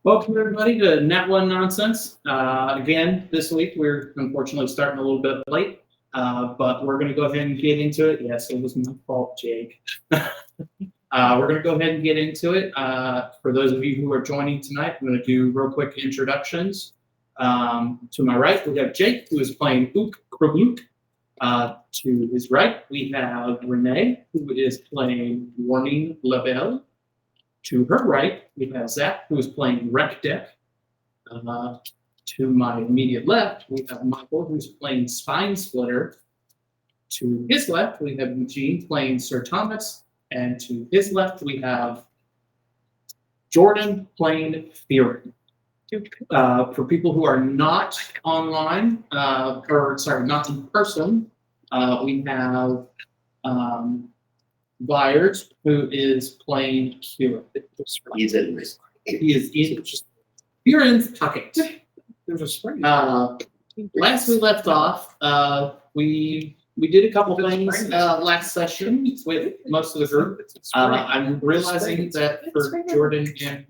Welcome everybody to Net One Nonsense. Again, this week we're unfortunately starting a little bit late, but we're going to go ahead and get into it. Yes, it was my fault, Jake. We're going to go ahead and get into it. For those of you who are joining tonight, I'm going to do real quick introductions. To my right, we have Jake, who is playing Ook Krabuk. To his right, we have Renee, who is playing Warning Labelle. To her right, we have Zach, who is playing Wreck Deck. To my immediate left, we have Michael, who's playing Spine Splitter. To his left, we have Eugene playing Sir Thomas. And to his left, we have Jordan playing Fearin. For people who are not online, not in person, we have Byers, who is playing Kieran. He's in this. He is in Kieran's pocket. There's a spring. Last we left off, we did a couple things last session with most of the group. I'm realizing that for Jordan and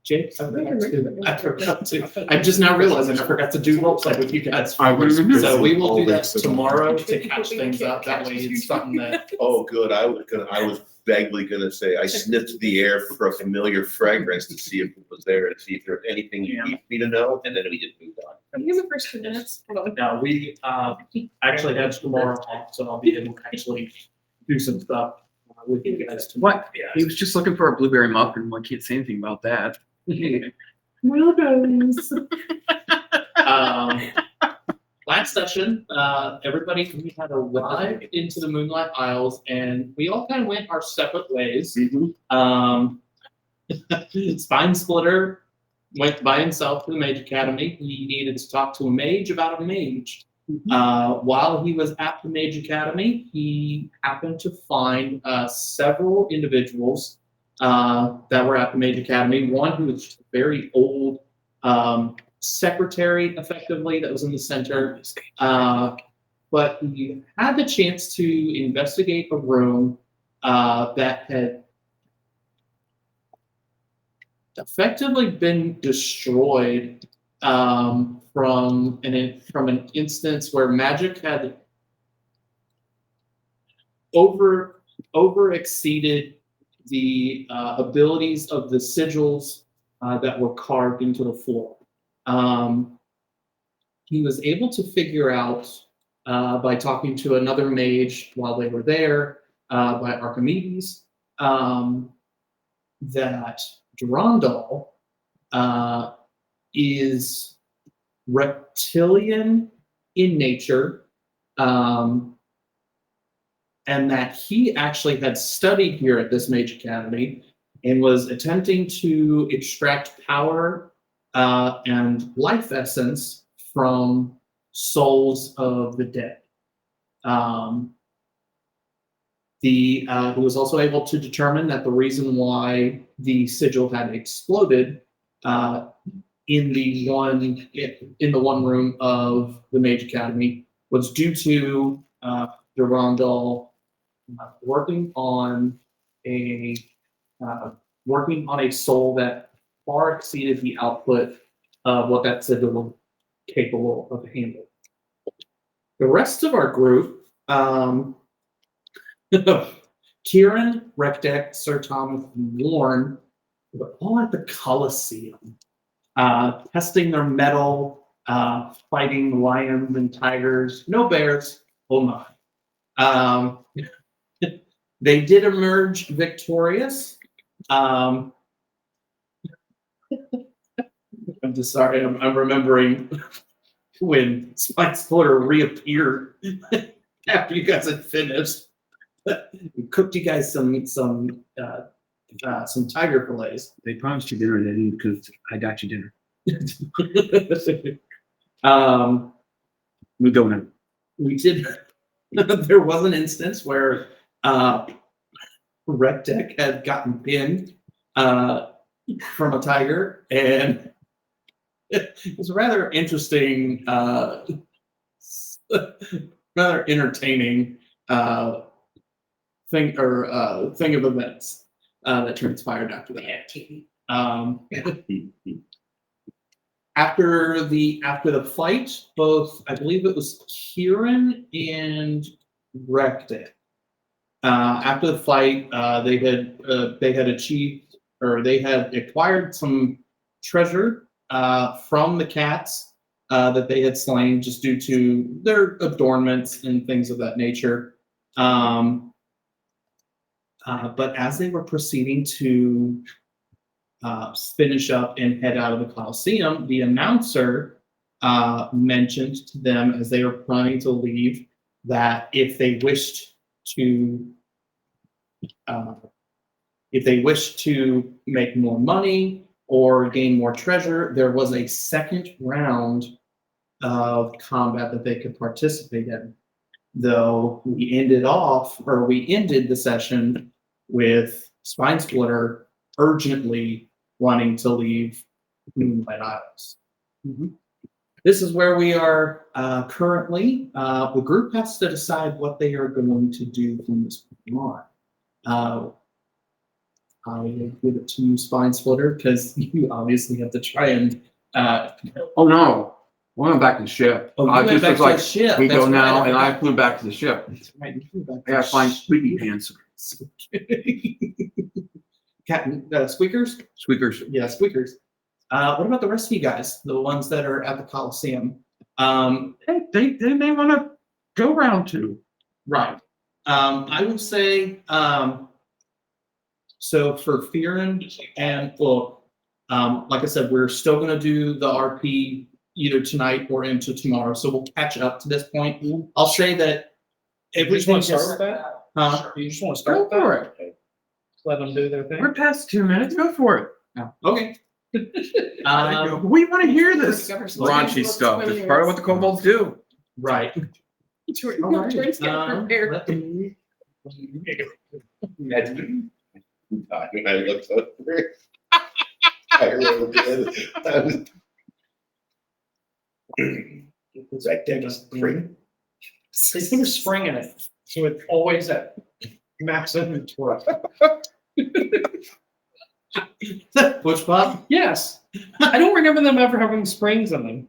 Jake, I forgot to. I'm just now realizing I forgot to do roleplay with you guys. So we will do that tomorrow to catch things up. That way, it's something that. Oh, good. I was vaguely gonna say I sniffed the air for a familiar fragrance to see if it was there and see if there's anything you need me to know, and then we just moved on. Can you give the first 2 minutes? No, we actually have tomorrow off, so I'll be able to actually do some stuff with you guys tomorrow. What? He was just looking for a blueberry muffin. Well, I can't say anything about that. Last session, everybody we had arrived into the Moonlight Isles, and we all kind of went our separate ways. Spine Splitter went by himself to the Mage Academy. He needed to talk to a mage about a mage. While he was at the Mage Academy, he happened to find several individuals that were at the Mage Academy. One who was just a very old secretary, effectively, that was in the center. But he had the chance to investigate a room that had effectively been destroyed from an instance where magic had over exceeded the abilities of the sigils that were carved into the floor. He was able to figure out by talking to another mage while they were there, by Archimedes, that Durandal is reptilian in nature, and that he actually had studied here at this Mage Academy and was attempting to extract power and life essence from souls of the dead. He was also able to determine that the reason why the sigil had exploded in the one room of the Mage Academy was due to Durandal working on a soul that far exceeded the output of what that sigil was capable of handling. The rest of our group, Kieran, Rekdek, Sir Thomas, and Warren, were all at the Colosseum, testing their mettle, fighting lions and tigers. No bears, oh my. They did emerge victorious. I'm just sorry, I'm remembering when Spike Splitter reappeared after you guys had finished. We cooked you guys some tiger fillets. They promised you dinner, they didn't, because I got you dinner. We go now. We did. There was an instance where Rekdek had gotten pinned from a tiger, and it was a rather interesting, rather entertaining thing of events that transpired after that. After the fight, both I believe it was Kieran and wrecked it. After the fight, they had achieved, or they had acquired some treasure from the cats that they had slain just due to their adornments and things of that nature. But as they were proceeding to finish up and head out of the Coliseum, the announcer mentioned to them as they were planning to leave that if they wished to make more money or gain more treasure, there was a second round of combat that they could participate in. Though we ended the session with Spine Splitter urgently wanting to leave Moonlight Isles. This is where we are currently. The group has to decide what they are going to do from this point on. I will give it to you, Spine Splitter, because you obviously have to try and. Oh no, we're going back to the ship. Oh, you went back to the ship. We go That's now, right. and I flew back to the ship. That's right. You flew back I gotta find squeaky pants. Squeakers? Squeakers. Yeah, squeakers. What about the rest of you guys? The ones that are at the Coliseum? They may want to go round two. Right. I would say, so for Fearon and, like I said, we're still going to do the RP either tonight or into tomorrow. So we'll catch up to this point. I'll say that If you just want to start with that, you just want to start Go with for that. it. Okay. Let them do their thing. We're past 2 minutes. Go for it. okay. We want to hear this raunchy stuff. It's part of what the Kobolds do. Right. All right. Let me- I looked so I really did. That deck is great. They put a spring in it, so it's always at max inventory. Which Bob? Yes, I don't remember them ever having springs in them.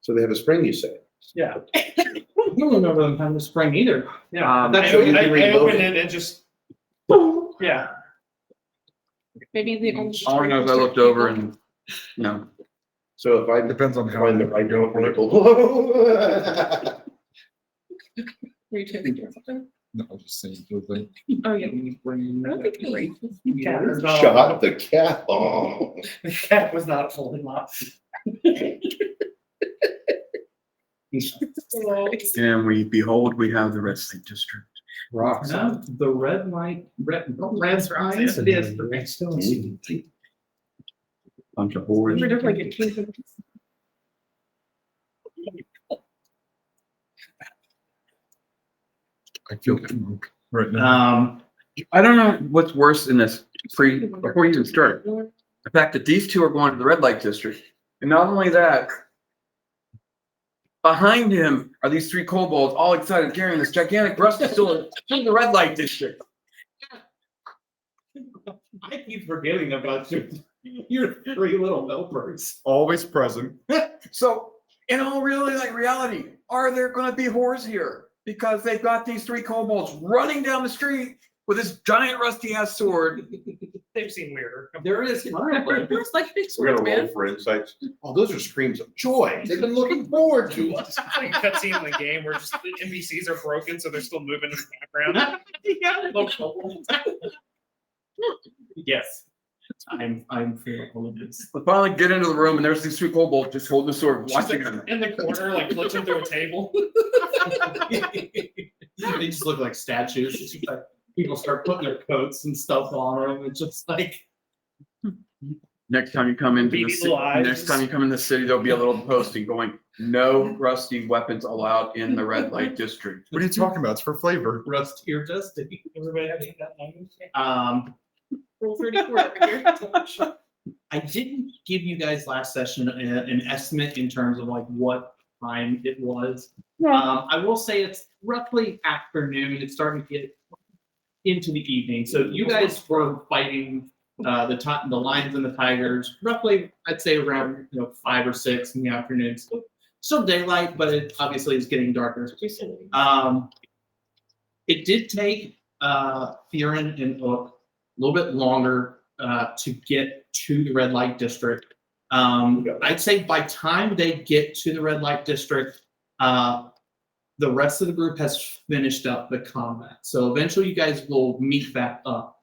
So they have a spring, you say? Yeah, I don't remember them having a spring either. yeah. That's I, what you I, can I reload opened it. it and just, yeah. Maybe the only. All I know is I looked over and, So if I Depends on how find the right go for it. people. Were you taking care of something? No, I'm just saying. the thing. Oh, yeah. I don't think he raised it. Cat was not Shot the cat. Oh. The cat was not holding up. and we have the wrestling district. Rocks. No, the red light, red lines. Yes, it is. Bunch of boards. We're definitely getting king. I feel right now. I don't know what's worse in this before you even start. The fact that these two are going to the red light district. And not only that, behind him are these three kobolds all excited carrying this gigantic rusty sword to the red light district. I keep forgetting about your three little helpers. Always present. So, in all reality, are there going to be whores here? Because they've got these three kobolds running down the street with this giant rusty ass sword. They've seen weirder. There is. It's like big We're swords, gonna roll man. for insights. Oh, those are screams of joy. They've been looking forward to us. It's like a cutscene in the game where just the NPCs are broken, so they're still moving in the background. Yes. I'm for all of this. We finally get into the room and there's these three kobolds just holding the sword, Just watching like them. in the corner, like glitching through a table. They just look like statues. It's just like people start putting their coats and stuff on them. It's just like Next time you come into the Beady city, little eyes. next time you come in the city, there'll be a little posting going, "No rusty weapons allowed in the red light district." What are you talking about? It's for flavor. rust or dusty. Everybody have that moment? Rule 34 over here. I didn't give you guys last session an estimate in terms of like what time it was. I will say it's roughly afternoon. It's starting to get into the evening. So you guys were fighting the lions and the tigers, roughly, I'd say around 5 or 6 in the afternoon. Still daylight, but it obviously is getting darker. It did take Theron and Ook a little bit longer to get to the red light district. I'd say by time they get to the red light district, the rest of the group has finished up the combat. So eventually you guys will meet back up.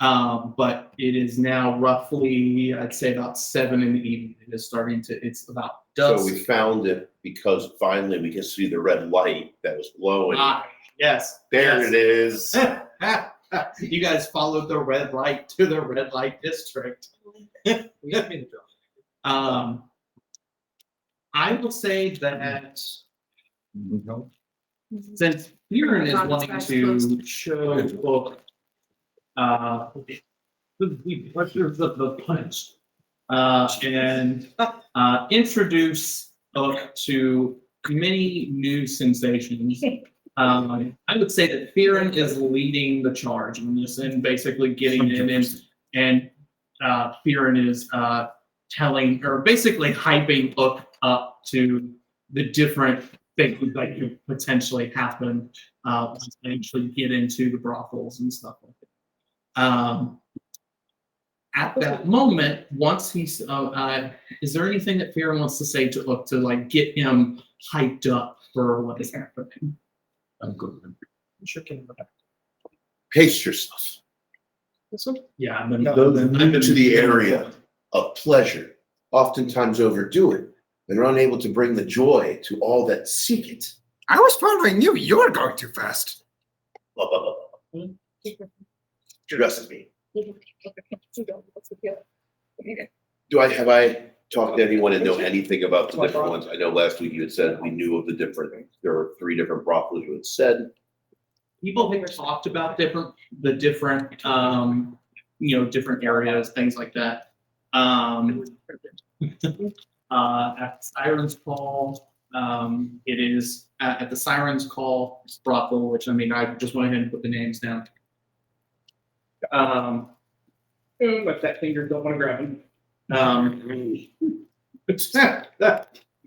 But it is now roughly, I'd say about 7 in the evening. It is starting to, it's about dusk. So we found it because finally we can see the red light that was glowing. Yes. There yes. it is. You guys followed the red light to the red light district. I will say that since Theron is wanting to show book the punch and introduce Ook to many new sensations. I would say that Theron is leading the charge on this and basically getting in, and Theron is telling or basically hyping Ook up to the different things that could potentially happen once they actually get into the brothels and stuff like that. At that moment, once he's, is there anything that Theron wants to say to Ook to like get him hyped up for what is happening? I'm good. Pace yourself. Yeah, I've been, Those new to the area of pleasure oftentimes overdo it and are unable to bring the joy to all that seek it. I was following you. You're going too fast. Trust me. Have I talked to anyone and know anything about the different ones? I know last week you had said we knew of there were 3 different brothels you had said. people have talked about different different areas, things like that. At Siren's Call, it is at the Siren's Call brothel, which I mean, I just went ahead and put the names down. But that finger don't want to grab him.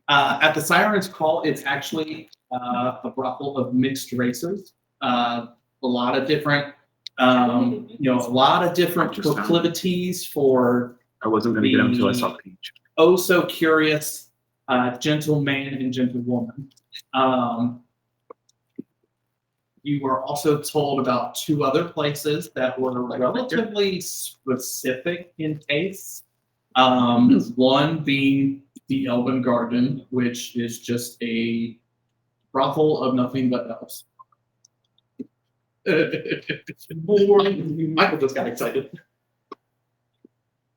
At the Siren's Call, it's actually a brothel of mixed races. A lot of different, a lot of different proclivities for. I wasn't going to get them until I saw Peach. Oh, so curious, gentleman and gentlewoman. You were also told about 2 other places that were relatively specific in tastes. One being the Elven Garden, which is just a brothel of nothing but elves. Michael just got excited.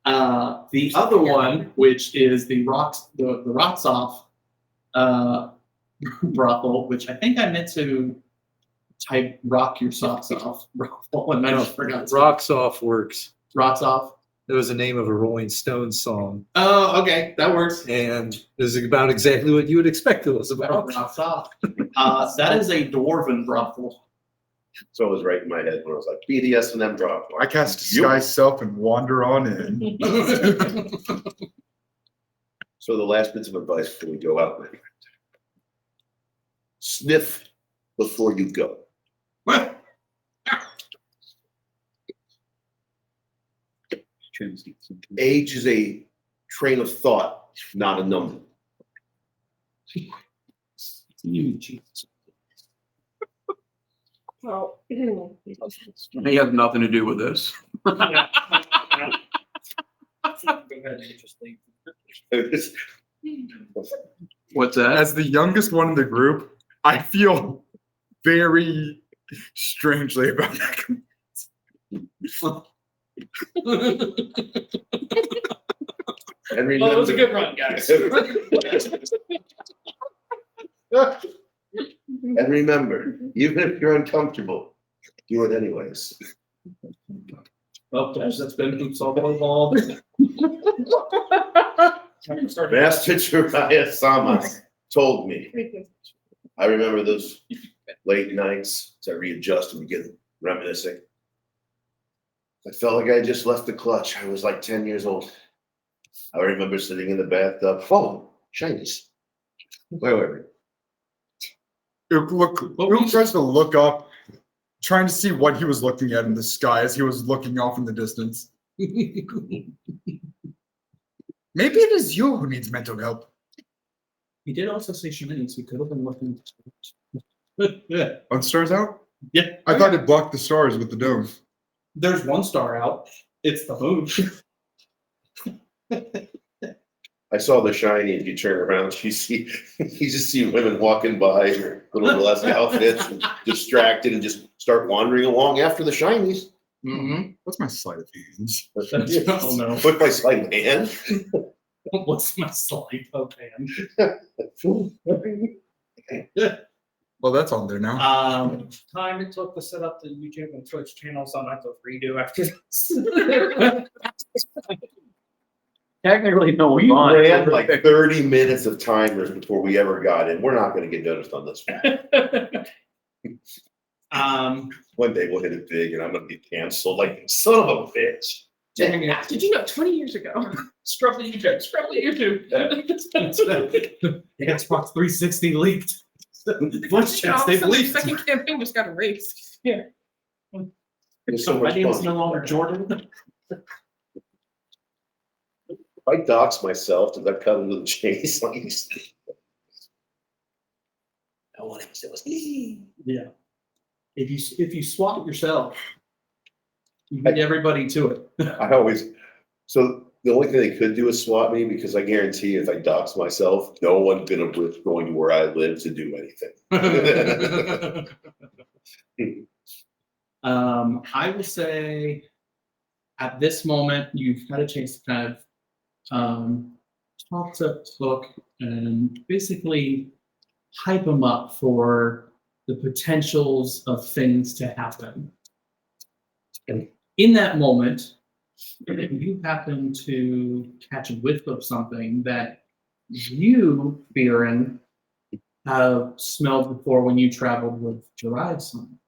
The other one, which is the Rocks Off brothel, which I think I meant to type "rock your socks off" brothel, and I just forgot. Rocks Off works. Rocks Off. It was the name of a Rolling Stones song, Oh, okay, that works. and it was about exactly what you would expect it was about. Rocks Off. That is a dwarven brothel. So it was right in my head when I was like, BDSM drop. I cast disguise self and wander on in. So the last bits of advice before we go out, my friend. Sniff before you go. Age is a train of thought, not a number. Well, He has nothing to do with this. What's that? As the youngest one in the group, I feel very strangely about that. And Well, it was a remember, good run, guys. and remember, even if you're uncomfortable, do it anyways. Well, guys, that's been Oops All Involved. Master Jiraiya Sama told me. I remember those late nights as I readjust and begin reminiscing. I felt like I just left the clutch. I was like 10 years old. I remember sitting in the bathtub. Oh, shinies. Where were Will tries to look up, trying to see what he was looking at in the sky as he was looking off in the distance. Maybe it is you who needs mental help. He did also say shenanigans. We could have been looking. One star's out? Yeah. I thought it blocked the stars with the dome. There's one star out. It's the moon. I saw the shiny. If you turn around, you just see women walking by in little burlesque outfits, and distracted, and just start wandering along after the shinies. Mm-hmm. What's my sleight of hand? Oh no. Put my sleight of hand. What's my sleight of hand? Well, that's on there now. Time it took to set up the YouTube and Twitch channels, I'll have to redo after this. Technically, no We one. ran like 30 minutes of timers before we ever got in. We're not going to get noticed on this one. One day we'll hit it big, and I'm going to get canceled. Like son of a bitch. Did you know 20 years ago? Scrub the YouTube, scrub the YouTube. Xbox 360 leaked. Voice chats, they've The leaked. second campaign just got erased. Yeah. It's so My much name's fun. no longer Jordan. If I dox myself, does that cut into the chase? Like, no one else. It was me. Yeah. If you swap it yourself, you get everybody to it. I always. So the only thing they could do is swap me, because I guarantee if I dox myself, no one's gonna risk going to where I live to do anything. I will say at this moment, you've had a chance to kind of talk to Hook and basically hype him up for the potentials of things to happen. And in that moment, you happen to catch a whiff of something that you, Fearin, have smelled before when you traveled with Jiraiya's son.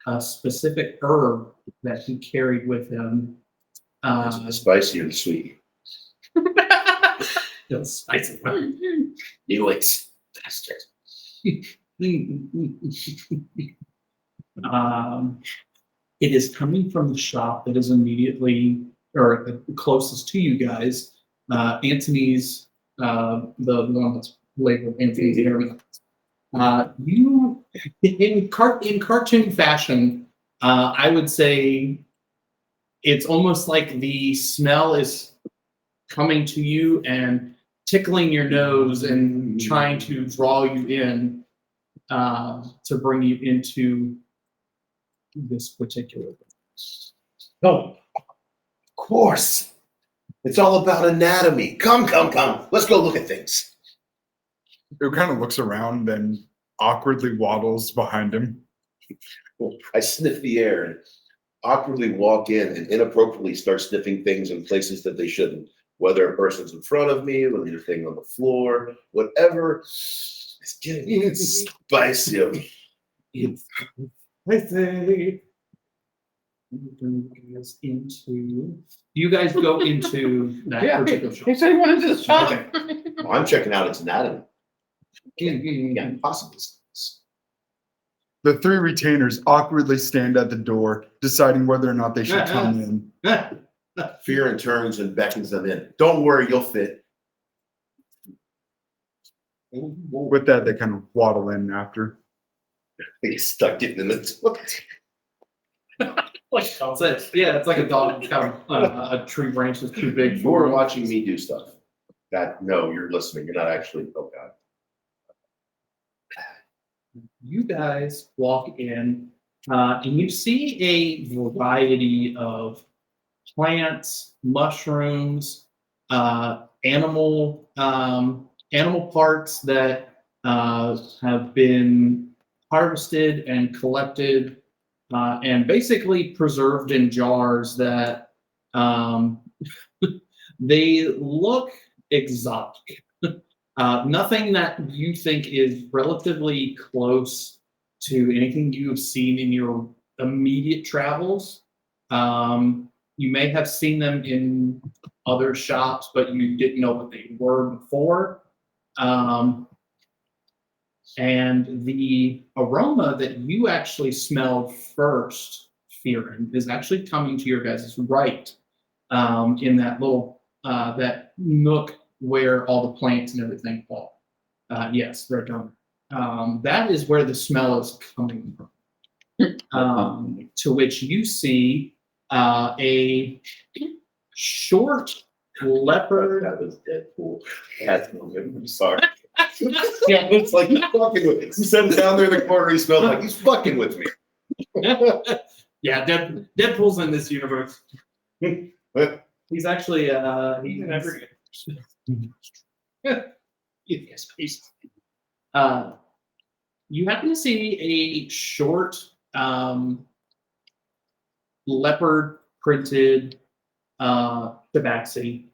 A specific herb that he carried with him. The spicy or the sweet? It was spicy. Knew it, bastard. It is coming from the shop that is immediately or closest to you guys. Anthony's, the one that's labeled Anthony's area. You, in cartoon fashion, I would say it's almost like the smell is coming to you and tickling your nose and trying to draw you in to bring you into this particular. No, of course. It's all about anatomy. Come. Let's go look at things. It kind of looks around, then awkwardly waddles behind him. I sniff the air and awkwardly walk in and inappropriately start sniffing things in places that they shouldn't. Whether a person's in front of me, whether there's a thing on the floor, whatever. It's getting spicy. It's spicy. You guys go into that Yeah, particular shop. He said he went into the shop. Well, I'm checking out its anatomy. Yeah, possibly. The three retainers awkwardly stand at the door, deciding whether or not they should come in. Fear turns and beckons them in. Don't worry, you'll fit. With that, they kind of waddle in after. They get stuck getting in the It's like a dog kind of a tree branch that's too big You are for him. watching me do stuff. No, you're listening. You're not actually. Oh God. You guys walk in and you see a variety of plants, mushrooms, animal parts that have been harvested and collected and basically preserved in jars that they look exotic. Nothing that you think is relatively close to anything you have seen in your immediate travels. You may have seen them in other shops, but you didn't know what they were before. And the aroma that you actually smelled first, Fearin, is actually coming to your guys' right, in that little that nook where all the plants and everything fall. Yes, right down. That is where the smell is coming from. To which you see a short leopard. That was Deadpool. I'm sorry. Yeah, it's like he's fucking with me. He said down there in the corner, he smelled like he's fucking with me. Yeah, Deadpool's in this universe. He's actually he's in every yes, please. You happen to see a short leopard printed tabaxi.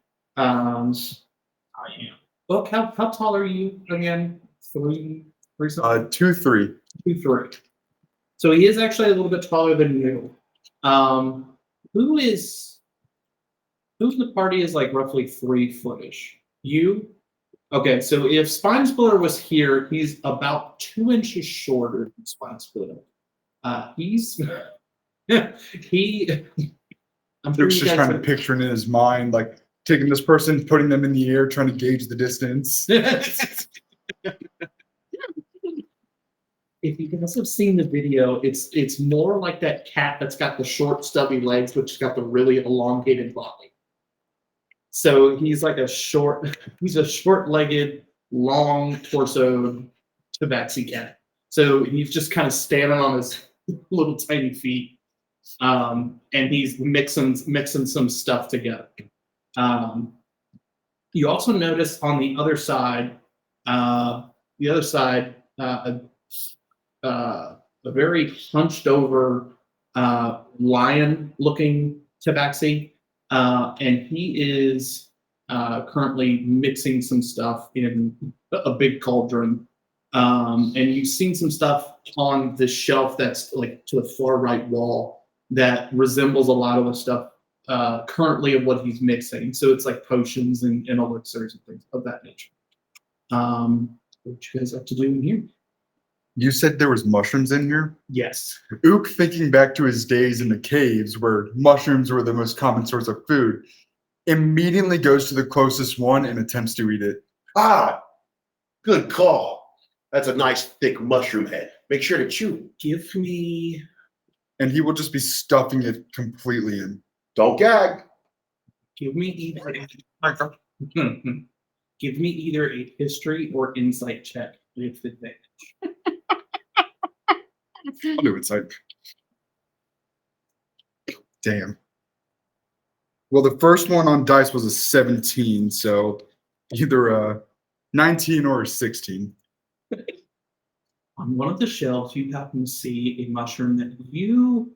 Look, how tall are you again? Three something? 2-3. 2'3". So he is actually a little bit taller than you. Who in the party is like roughly 3 footish? You? Okay, so if Spine Splitter was here, he's about 2 inches shorter than Spine Splitter. He's he. I'm sure Luke's you just guys trying to have- picture it in his mind, like taking this person, putting them in the air, trying to gauge the distance. If you guys have seen the video, it's more like that cat that's got the short, stubby legs, which has got the really elongated body. So he's like he's a short-legged, long torso tabaxi cat. So he's just kind of standing on his little tiny feet, and he's mixing some stuff together. You also notice on the other side, a very hunched over lion-looking tabaxi, and he is currently mixing some stuff in a big cauldron. And you've seen some stuff on the shelf that's like to the far right wall that resembles a lot of the stuff currently of what he's mixing. So it's like potions and elixirs and things of that nature. What you guys have to do in here? You said there was mushrooms in here? Yes. Ook, thinking back to his days in the caves where mushrooms were the most common source of food, immediately goes to the closest one and attempts to eat it. Ah, good call. That's a nice thick mushroom head. Make sure to chew. Give me And he will just be stuffing it completely in. Don't gag. give me either give me either a history or insight check with advantage. I'll do it, like, damn. Well, the first one on dice was a 17, so either a 19 or a 16. On one of the shelves, you happen to see a mushroom that you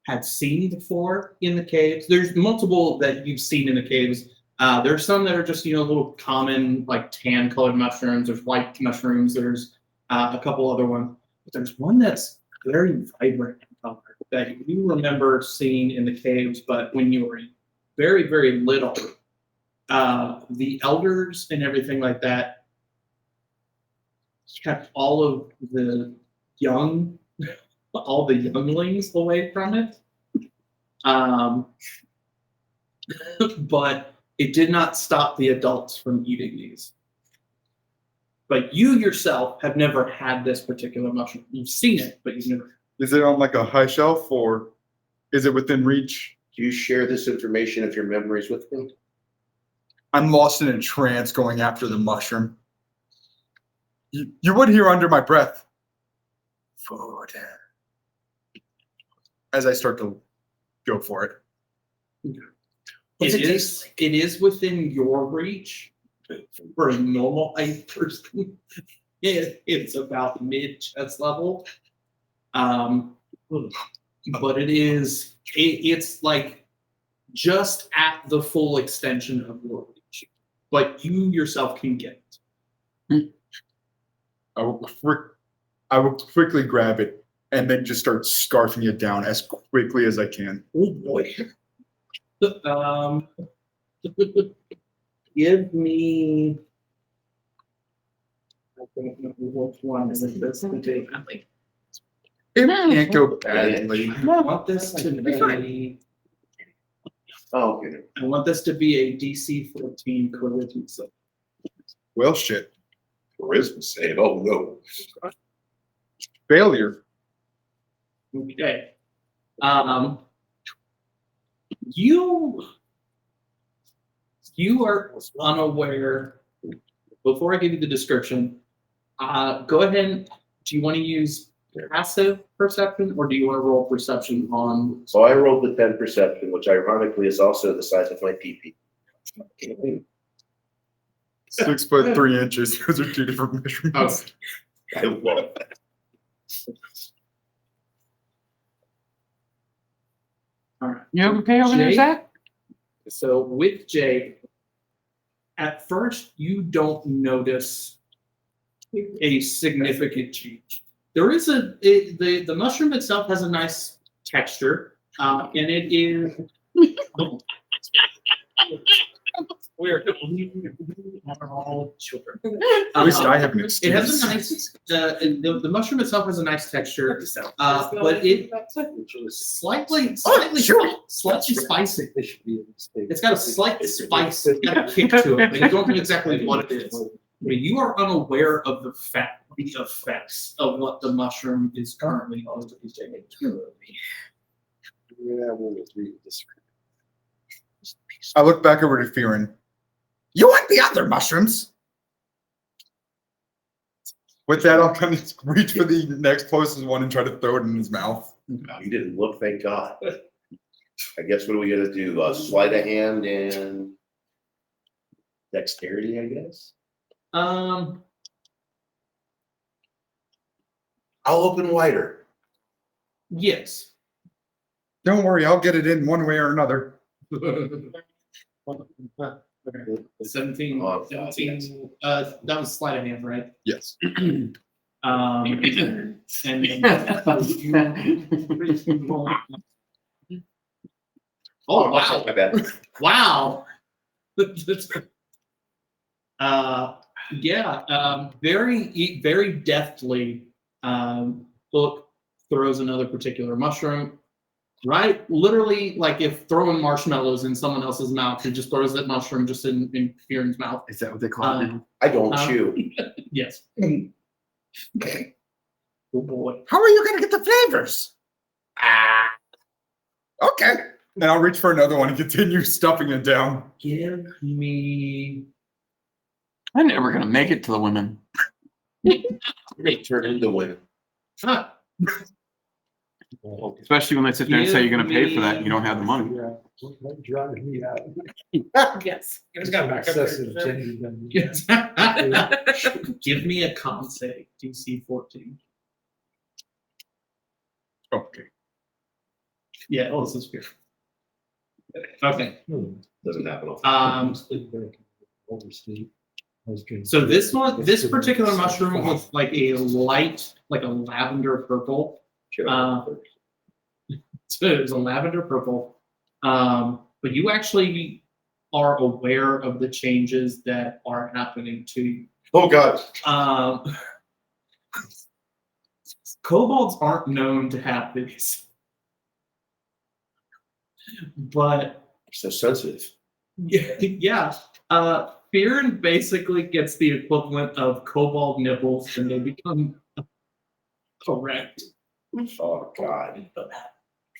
had seen before in the caves. There's multiple that you've seen in the caves. There's some that are just, little common, like tan-colored mushrooms. There's white mushrooms. There's a couple other ones. But there's one that's very vibrant in color that you remember seeing in the caves, but when you were very, very little, the elders and everything like that kept all of the younglings away from it. But it did not stop the adults from eating these. But you yourself have never had this particular mushroom. You've seen it, but you've never. Is it on like a high shelf or is it within reach? Do you share this information of your memories with me? I'm lost in a trance going after the mushroom. You would hear under my breath, food, as I start to go for it. What's it It is within your reach for a normal height person. It's about mid chest level. But it's like just at the full extension of your reach. But you yourself can get it. I will quickly grab it and then just start scarfing it down as quickly as I can. Oh boy. Give me. I don't know which one is this. It can't go badly. I want this to be. Oh, okay. I want this to be a DC 14 charisma save. Well, shit. Charisma save. Oh no. Failure. Okay. You are unaware. Before I give you the description, go ahead. Do you want to use passive perception, or do you want to roll perception on? So I rolled the 10 perception, which ironically is also the size of my PP. 6'3" Those are two different measurements. I love that. All right. You okay over there, Jake? Zach? So with Jake, at first you don't notice a significant change. There is the mushroom itself has a nice texture, and it is weird. Are all children. At least I have an It excuse. has a nice the mushroom itself has a nice texture, but it slightly spicy. It's got a slight spice, it's got a kick to it, but you don't know exactly what it is. But you are unaware of the effects of what the mushroom is currently on. I look back over to Fearon. You want the other mushrooms? With that, I'll kind of reach for the next closest one and try to throw it in his mouth. No, you didn't look, thank God. I guess what are we gonna do? Sleight of hand and dexterity, I guess? Um, I'll open wider. yes. Don't worry, I'll get it in one way or another. 17, Oh, 17, that was sleight of hand, right? Yes. And oh wow, My bad. wow. Very deftly, Book throws another particular mushroom. Right, literally, like if throwing marshmallows in someone else's mouth, he just throws that mushroom just in Fearon's mouth. Is that what they call it now? I don't Um, chew. Yes. Oh boy. How are you going to get the flavors? Okay. Then I'll reach for another one and continue stuffing it down. Give me. I'm never gonna make it to the women. They turn into women. Ah, Especially when they sit there and say you're gonna pay for that and you don't have the money. Yes. It's got back up there. yes. Give me a con save, DC 14. Okay. Yeah, oh, this is good. Okay. Doesn't happen often. So this particular mushroom was like a light, like a lavender purple. So it was a lavender purple. But you actually are aware of the changes that are happening to you. Oh God. Kobolds aren't known to have these. But So sensitive. yeah. Fearon basically gets the equivalent of kobold nipples and they become correct. Oh God.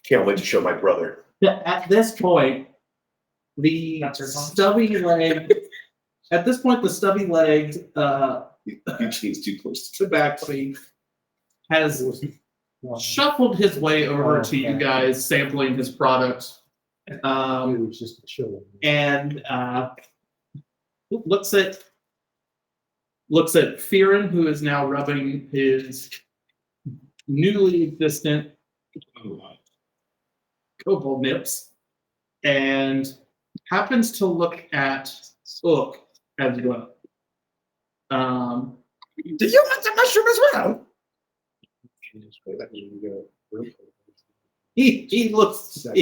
Can't wait to show my brother. At this point, the stubby leg. At this point, the stubby legged Eugene's too close to tabaxi has shuffled his way over to you guys, sampling his product. And looks at Fearon, who is now rubbing his newly existent kobold nips, and happens to look at Ook as well. Do you want the mushroom as well? He looks at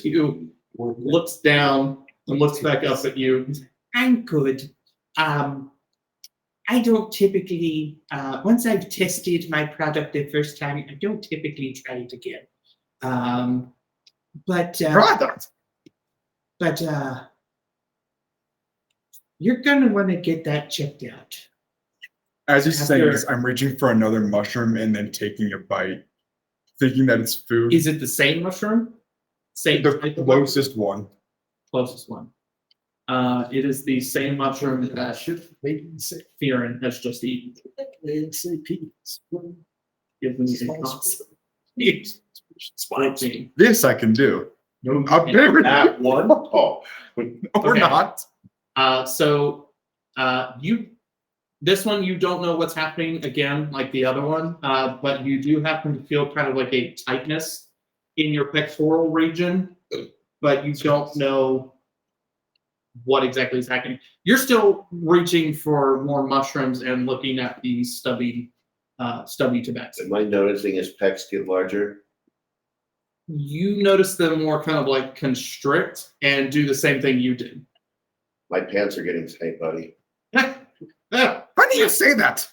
you, looks down, and looks back up at you. I'm good. I don't typically, once I've tested my product the first time, I don't typically try it again. But you're gonna want to get that checked out. As he's saying After- this, I'm reaching for another mushroom and then taking a bite, thinking that it's food. Is it the same mushroom? Same The type of closest one. mushroom? Closest one. It is the same mushroom that Fearon has just eaten. Give me a spine. This I can do. No, I'm very That one? Oh, or Okay. not. This one you don't know what's happening again, like the other one, but you do happen to feel kind of like a tightness in your pectoral region, but you don't know what exactly is happening. You're still reaching for more mushrooms and looking at the stubby tobacco. am I noticing his pecs get larger? You notice them more kind of like constrict and do the same thing you did. My pants are getting tight, buddy. Why do you say that?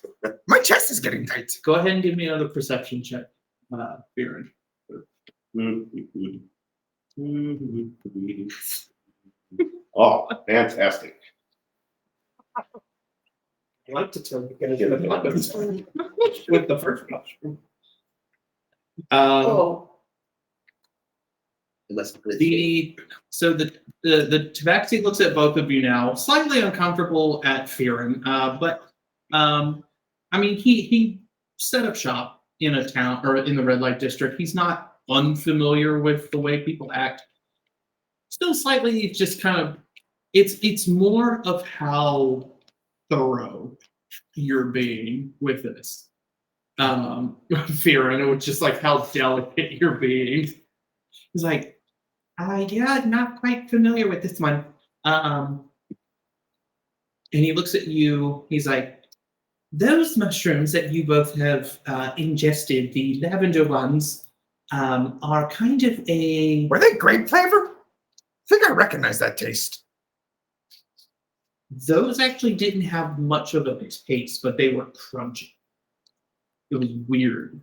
My chest is getting tight. Go ahead and give me another perception check, Fearon. Oh, fantastic. I like to tell you guys the buttons with the first mushroom. The tabaxi looks at both of you now, slightly uncomfortable at Fearon, but I mean he set up shop in a town or in the red light district. He's not unfamiliar with the way people act. Still slightly just kind of it's more of how thorough you're being with this. Fearon, it's just like how delicate you're being. He's like, yeah, not quite familiar with this one. And he looks at you. He's like, those mushrooms that you both have ingested, the lavender ones, are kind of a. Were they grape flavor? I think I recognize that taste. Those actually didn't have much of a taste, but they were crunchy. It was weird.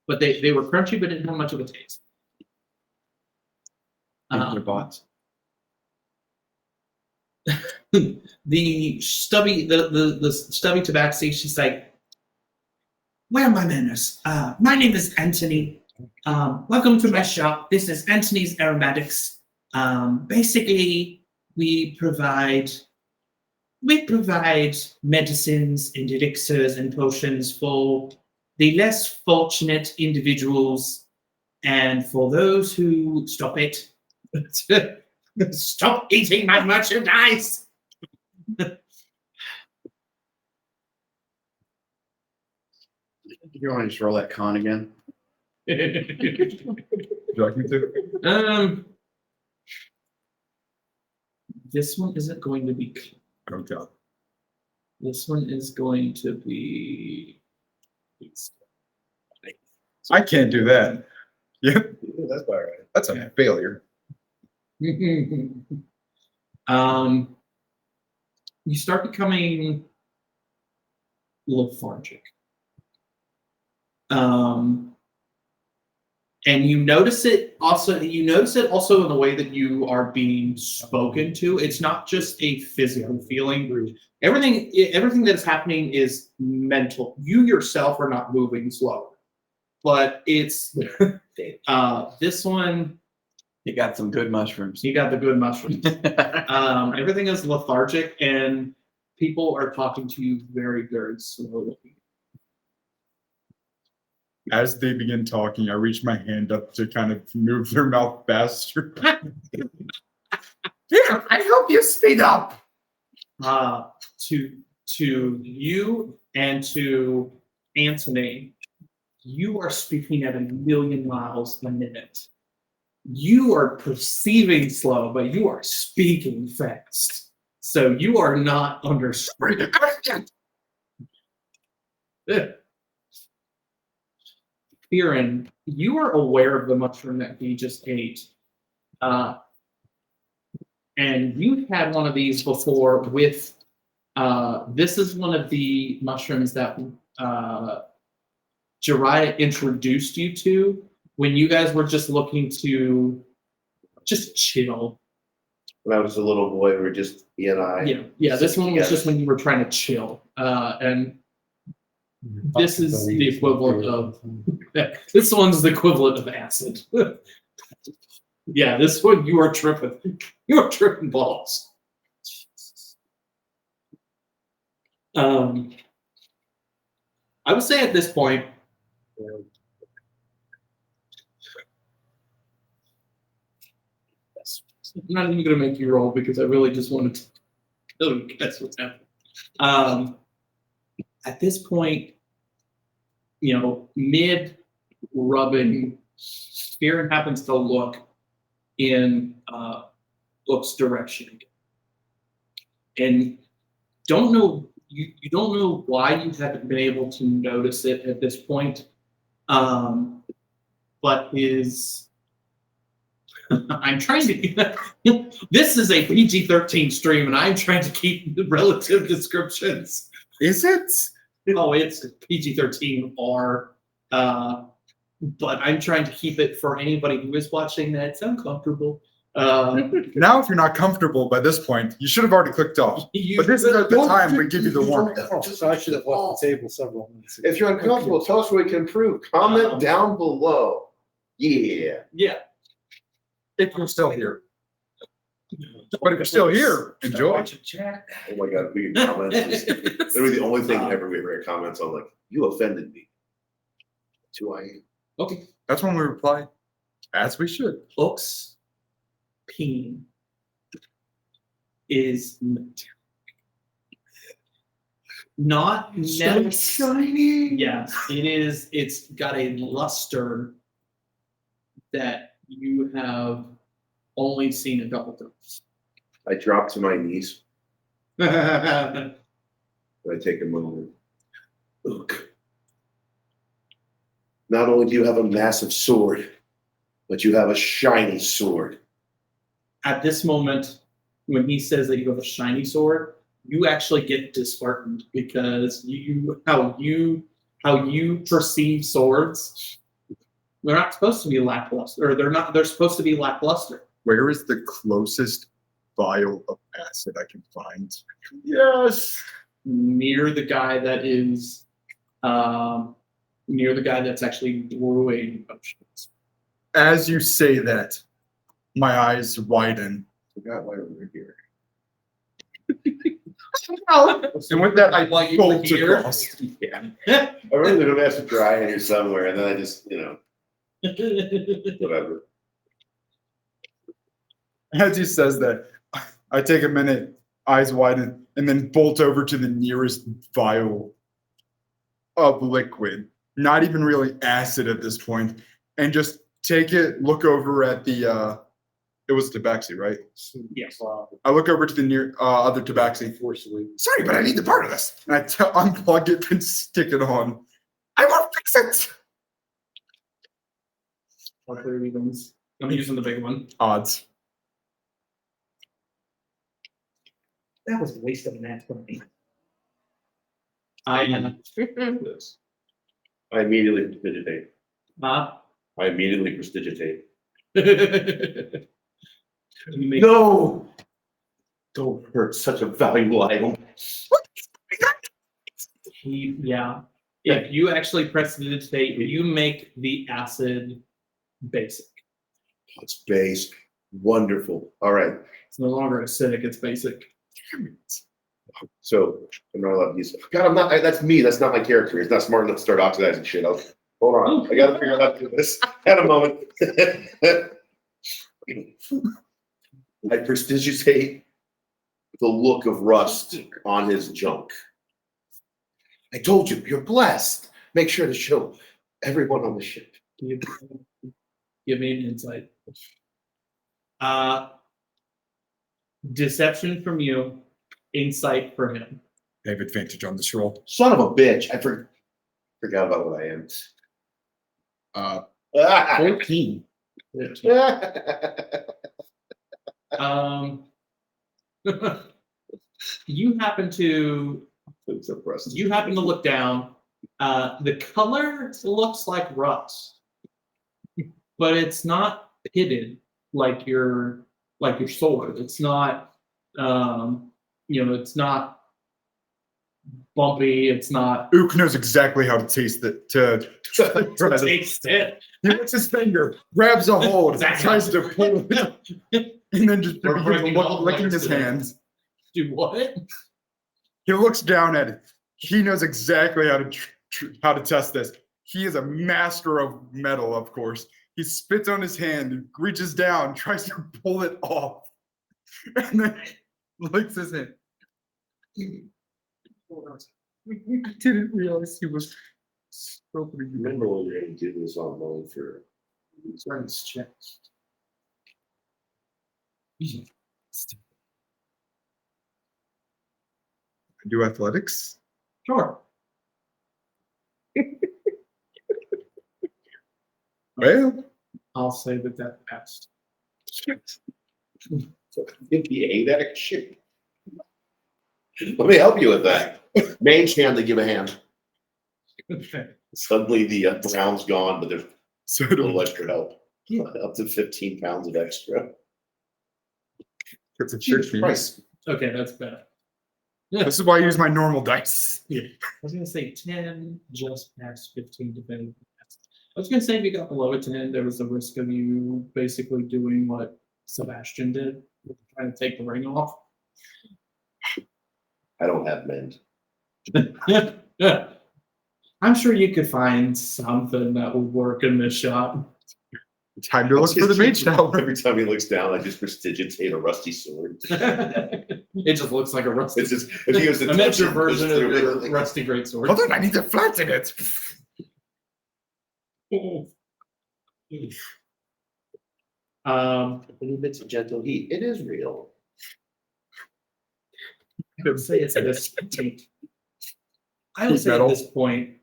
But they were crunchy, but didn't have much of a taste. bots. The stubby tabaxi, she's like, well, my manners. My name is Anthony. Welcome to my shop. This is Anthony's Aromatics. Basically, we provide medicines and elixirs and potions for the less fortunate individuals, and for those who stop it, stop eating my merchandise. You want to just roll that con again? Would you like me to? This one isn't going to be. Oh god. This one is going to be. I can't do that. Yep, That's all right. that's a failure. You start becoming lethargic. And you notice it also in the way that you are being spoken to. It's not just a physical feeling. Everything that is happening is mental. You yourself are not moving slower. But it's this one. You got some good mushrooms. You got the good mushrooms. Everything is lethargic, and people are talking to you very, very slowly. As they begin talking, I reach my hand up to kind of move their mouth faster. Here, I help you speed up. To you and to Anthony, you are speaking at 1,000,000 miles a minute. You are perceiving slow, but you are speaking fast. So you are not under. Kieran, you are aware of the mushroom that he just ate. And you've had one of these before with, this is one of the mushrooms that Jiraiya introduced you to when you guys were just looking to just chill. When I was a little boy, we were just he and I. Yeah. This one was just when you were trying to chill, and this is the equivalent of. This one's the equivalent of acid. Yeah, this one you are tripping. You are tripping balls. I would say at this point. I'm not even going to make you roll because I really just wanted to guess what's happening. At this point, mid rubbing, Spear happens to look in Book's direction, and don't know you don't know why you haven't been able to notice it at this point, but his. I'm trying to. This is a PG-13 stream, and I'm trying to keep the relative descriptions. Is it? Oh, it's PG-13 R, but I'm trying to keep it for anybody who is watching that's uncomfortable. Now, if you're not comfortable by this point, you should have already clicked off. But this is at the time we give you the warning. So I should have left the table several minutes ago. If you're uncomfortable, tell us what we can improve. Comment down below. Yeah. Yeah. If you're still here. But if you're still here, enjoy. Oh my God, we get comments. It's literally the only thing ever we ever get comments on. Like, you offended me. That's who I am. Okay. That's when we reply, as we should. Book's peen is metallic. Not shiny. Yes, it is. It's got a luster that you have only seen a couple times. I drop to my knees. I take a moment. Look. Not only do you have a massive sword, but you have a shiny sword. At this moment, when he says that you have a shiny sword, you actually get disheartened because how you perceive swords, they're not supposed to be lackluster, or they're supposed to be lackluster. Where is the closest vial of acid I can find? Yes. Near the guy that is near the guy that's actually brewing potions. As you say that, my eyes widen. Forgot why we're here. And with that, I Why you bolt were here. across. Yeah. I really would have asked to dry in here somewhere, and then I just, whatever. As he says that, I take a minute, eyes widen, and then bolt over to the nearest vial of liquid, not even really acid at this point, and just take it, look over at the, it was Tabaxi, right? Yes. I look over to the near other Tabaxi. Sorry, but I need the part of this. And I unplug it and stick it on. I will fix it. What are we doing? I'm using the big one. Odds. That was a waste of an ad for me. I immediately prestidigitate. huh? I immediately prestidigitate. You make- No! Don't hurt such a valuable item. Yeah. If you actually prestidigitate, you make the acid basic. It's base. Wonderful. All right. It's no longer acidic, it's basic. So I'm not allowed to use it. God, I'm not. That's me. That's not my character. He's not smart enough to start oxidizing shit. Hold on. I got to figure out how to do this. At a moment. I prestidigitate the look of rust on his junk. I told you, you're blessed. Make sure to show everyone on the ship. Give me an insight. Deception from you, insight for him. I have advantage on this roll. Son of a bitch. I forgot. Forgot about what I am. 14. Um, you happen to look down. The color looks like rust, but it's not pitted like your sword. It's not it's not bumpy. It's not Ook knows exactly how to taste it. taste it. He lets his finger, grabs a hold, Exactly. tries to pull it, and then just We're begins bringing all the licking legs his today. hands. Do what? He looks down at it. He knows exactly how to test this. He is a master of metal, of course. He spits on his hand, reaches down, tries to pull it off, and then licks his hand. I didn't realize he was opening the Remember when we were going to do this on loan for Let's check. do athletics. Sure. Well, I'll say that passed. 58 at a shit. Let me help you with that. Mage hand to give a hand. Suddenly the brown's gone, but there's so a little extra help. Up to 15 pounds of extra. it's a trick for you. Price. Okay, that's better. This is why I use my normal dice. I was gonna say 10, just past 15, depending. I was gonna say if you got below a 10, there was a risk of you basically doing what Sebastian did, trying to take the ring off. I don't have mend. I'm sure you could find something that would work in this shop. Time to look for the mage tower. Every time he looks down, I just prestidigitate a rusty sword. It just looks like a rusty. It's just, if he was to A touch miniature it, version it's of your literally- rusty greatsword. Hold on, I need to flatten it. Any bits of gentle heat. It is real. I would say it's at this point. I would Heat say at metal. this point,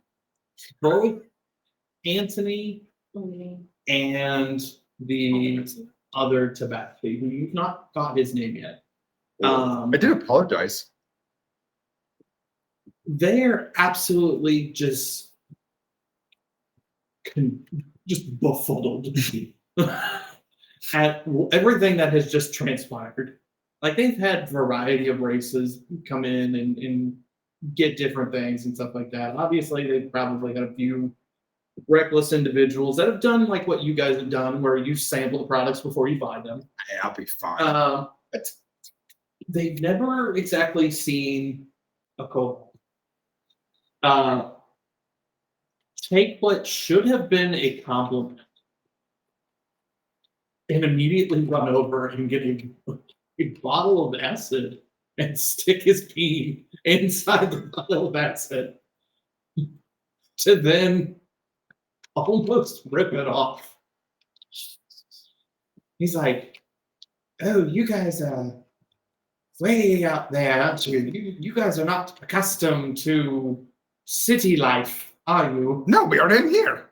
both Anthony and the other Tabaxi, who you've not got his name yet. I did apologize. They're absolutely just befuddled at everything that has just transpired. Like they've had variety of races come in and get different things and stuff like that. Obviously, they've probably had a few reckless individuals that have done like what you guys have done, where you sample the products before you buy them. Hey, I'll be fine. But they've never exactly seen a kobold. Take what should have been a compliment and immediately run over and get a bottle of acid and stick his bean inside the bottle of acid to then almost rip it off. He's like, "Oh, you guys are way out there, aren't you? You guys are not accustomed to city life, are you?" No, we are in here.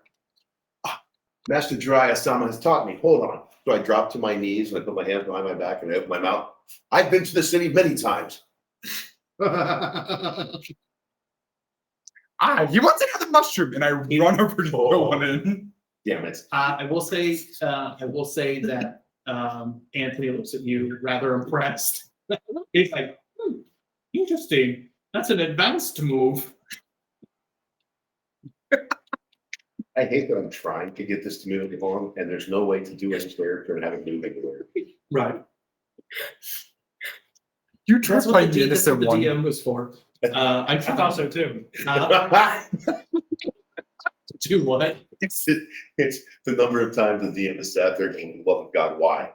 Master Dry Asama has taught me. Hold on. So I drop to my knees and I put my hands behind my back and I open my mouth. I've been to the city many times. You want another mushroom? And I run over to throw one in. Damn it. I will say that Anthony looks at you rather impressed. He's like, interesting. That's an advanced move. I hate that I'm trying to get this to move along and there's no way to do any character and have it move anywhere. Right. You tried That's what playing the, the that's what innocent the one. DM was for. I thought so too. Do what? It's the number of times the DM has sat there going, love of God, why?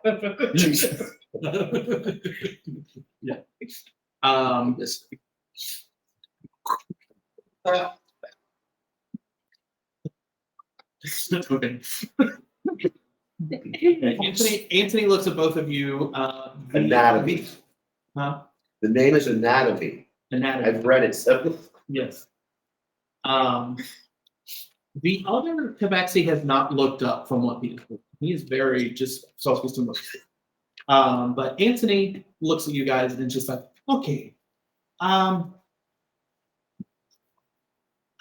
Jesus. Yeah. Okay. Anthony looks at both of you. Anatomy. Huh? The name is Anatomy. Anatomy. I've read it. So Yes. The other tabaxi has not looked up from what he is very just focused on what. But Anthony looks at you guys and just like, okay, I'm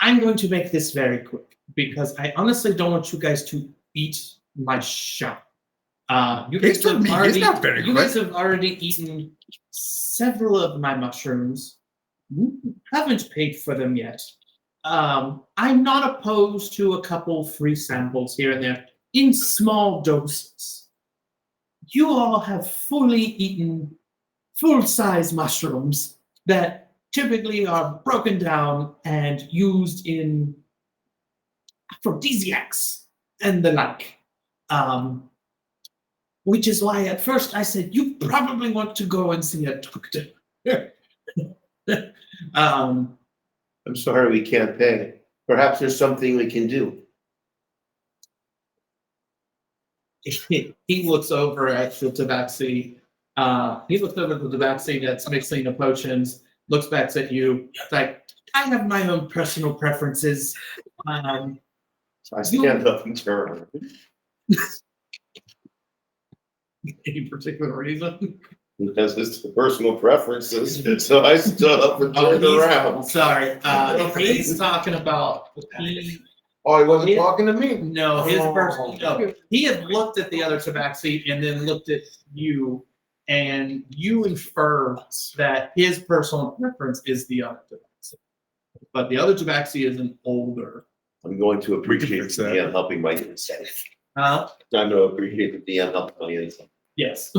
going to make this very quick because I honestly don't want you guys to eat my shop. You guys It's not have me, it's already, not very you guys quick. have already eaten several of my mushrooms. Haven't paid for them yet. I'm not opposed to a couple free samples here and there in small doses. You all have fully eaten full-size mushrooms that typically are broken down and used in aphrodisiacs and the like. Which is why at first I said, you probably want to go and see a doctor. I'm sorry we can't pay. Perhaps there's something we can do. He looks over at the tabaxi. He looks over at the tabaxi that's mixing the potions, looks back at you. It's like, I have my own personal preferences. I stand up and turn. Any particular reason? Because it's the personal preferences, so I stood up and turned around. Sorry. He's talking about Oh, he wasn't talking to me? No, his person. No, he had looked at the other tabaxi and then looked at you, and you infer that his personal preference is the other tabaxi. But the other tabaxi is an older. I'm going to appreciate fix the that. DM helping my insight. Huh? I'm going to appreciate the DM helping my insight. Yes.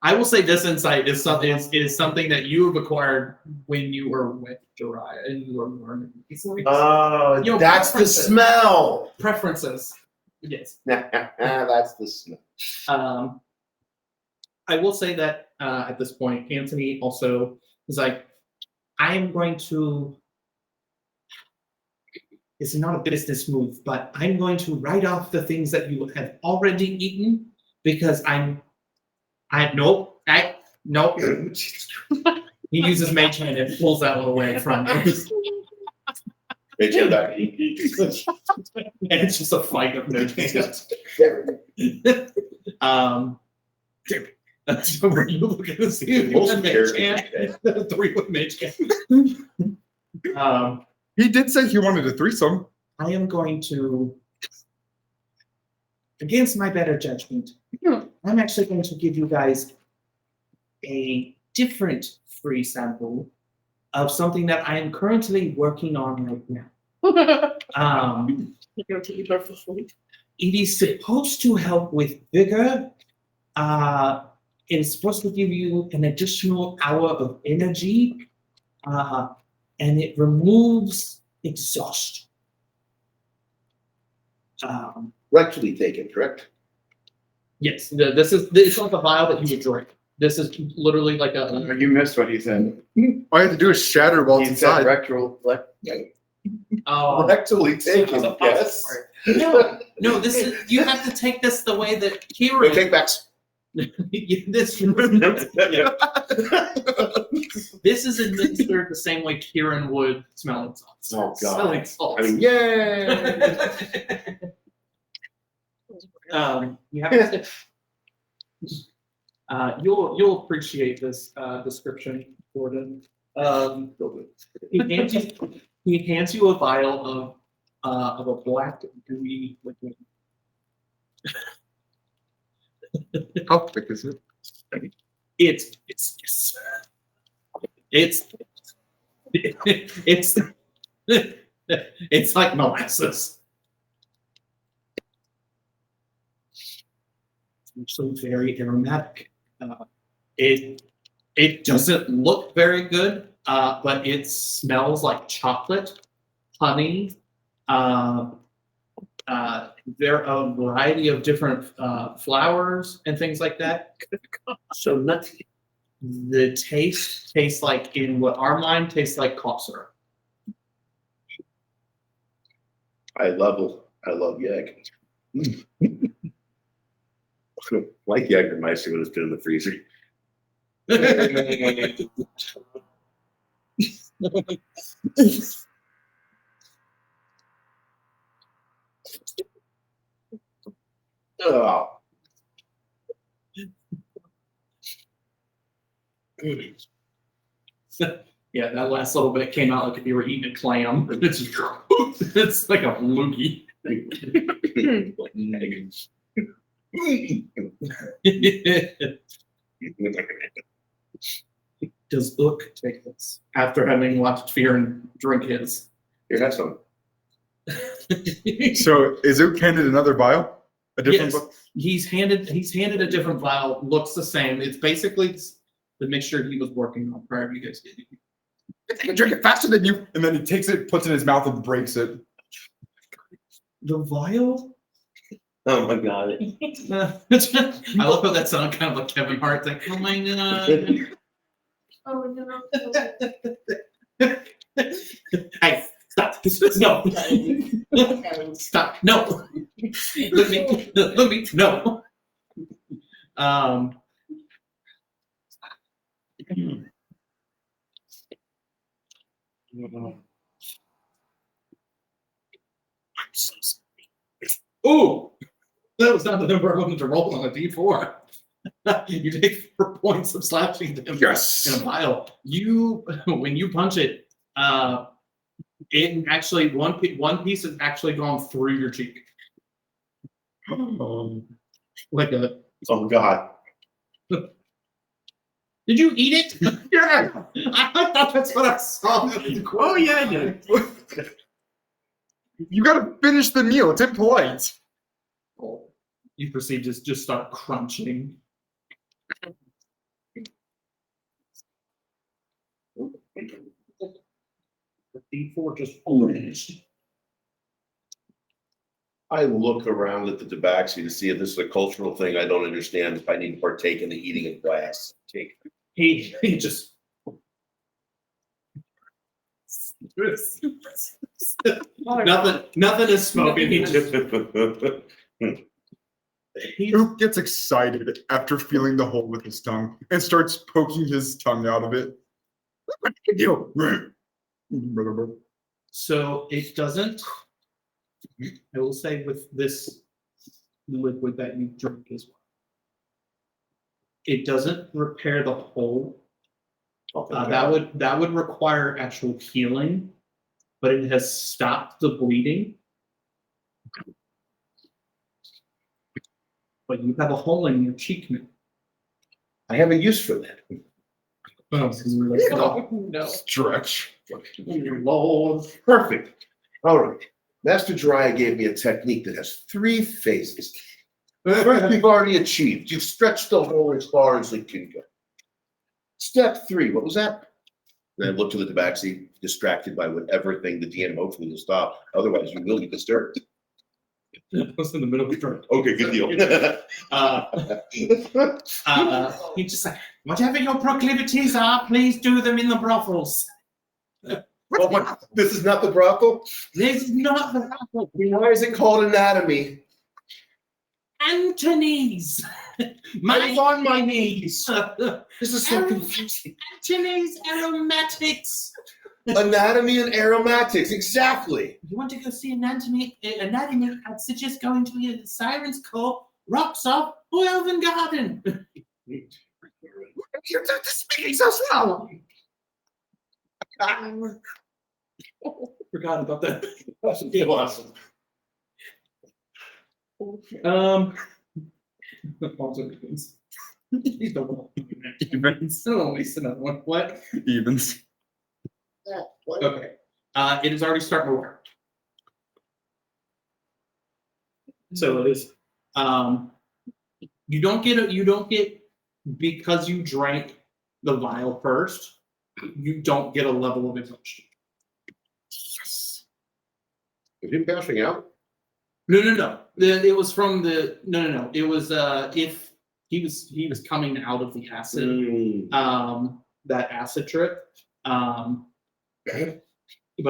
I will say this insight is something that you have acquired when you were with Jiraiya and you were learning. Oh, Yo, that's the preferences. smell. Preferences. Yes. That's the smell. I will say that at this point, Anthony also is like, I am going to. It's not a business move, but I'm going to write off the things that you have already eaten because nope. He uses mage hand and pulls that one away from him. Make it back. And it's just a fight of mage hands. So were you looking to see if you Most had mage characters. hand? 3 with mage hand. He did say he wanted a threesome. I am going to, against my better judgment, I'm actually going to give you guys a different free sample of something that I am currently working on right now. You go to eat for food. It is supposed to help with vigor. It is supposed to give you an additional hour of energy, and it removes exhaustion. Rectally taken, correct? Yes, it's like a vial that you would drink. This is literally like a. You missed what he said. All you have to do is shatter while it's He said inside. rectal. Oh, Rectally taken, yes. no, this is you have to take this the way that No Kieran. takebacks. This this is administered the same way Kieran would smelling salts. Oh, God. Smelling salts. I mean, yay! You have to. You'll appreciate this description, Gordon. He hands you a vial of a black gooey liquid. How thick is it? It's like molasses. It's actually very aromatic. It doesn't look very good, but it smells like chocolate, honey. There are a variety of different flowers and things like that. So nutty. The taste tastes like, in what our mind tastes like, cough syrup. I love Yak. Like Jägermeister when it's been in the freezer. Oh. Yeah, that last little bit came out like if you were eating a clam. It's just, it's like a loogie. Does Ook take this after having watched Fear and drink his? Here, have some. So is Ook handed another vial? A different Yes. book? He's handed a different vial. Looks the same. It's basically the mixture he was working on prior to you guys getting it. I can drink it faster than you. And then he takes it, puts it in his mouth, and breaks it. The vial? Oh my god. I love how that sounded kind of like Kevin Hart thing. Oh my god. Oh, no. Hey, stop. No. Stop. No. Let me, no. Ooh, that was not the number I wanted to roll on a D4. You take 4 points of slashing damage Yes. in a vial. When you punch it, it actually one piece has actually gone through your cheek, like a. Oh god. Did you eat it? Yeah. I thought that's what I saw. Oh, yeah, I did. You gotta finish the meal. It's impolite. You proceed to just start crunching. The D4 just finished. I look around at the tabaxi to see if this is a cultural thing I don't understand, if I need to partake in the eating of glass. Take. He just. Nothing is spoken. He just. Ook gets excited after feeling the hole with his tongue and starts poking his tongue out of it. What do you do? So it doesn't. I will say with this liquid that you drink as well, it doesn't repair the hole. That would require actual healing, but it has stopped the bleeding. But you have a hole in your cheek now. I have a use for that. Oh, no. Stretch. Lord. Perfect. All right. Master Jiraiya gave me a technique that has 3 phases. First, you've already achieved. You've stretched the hole as far as it can go. Step 3, what was that? Then I look to the tabaxi, distracted by whatever thing the DM hopefully will stop. Otherwise, you will be disturbed. I was in the middle of the drink. Okay, good deal. He just like, whatever your proclivities are, please do them in the brothels. This is not the brothel? This is not the brothel. Why is it called anatomy? Antony's. I'm on my knees. Antony's This is so confusing. aromatics. Anatomy and aromatics, exactly. You want to go see anatomy? I'd suggest going to either the Siren's Court, Rocksoft, or Elven Garden. You're speaking so slow. Forgot about that. That should be awesome. Also Evans. He's the one. Evens. Oh, at least another one. What? Evens. Okay. It is already starting to work. So it is. You don't get because you drank the vial first. You don't get a level of exhaustion. Yes. Is him passing out? No. It was from the no. It was if he was coming out of the acid that acid trip. But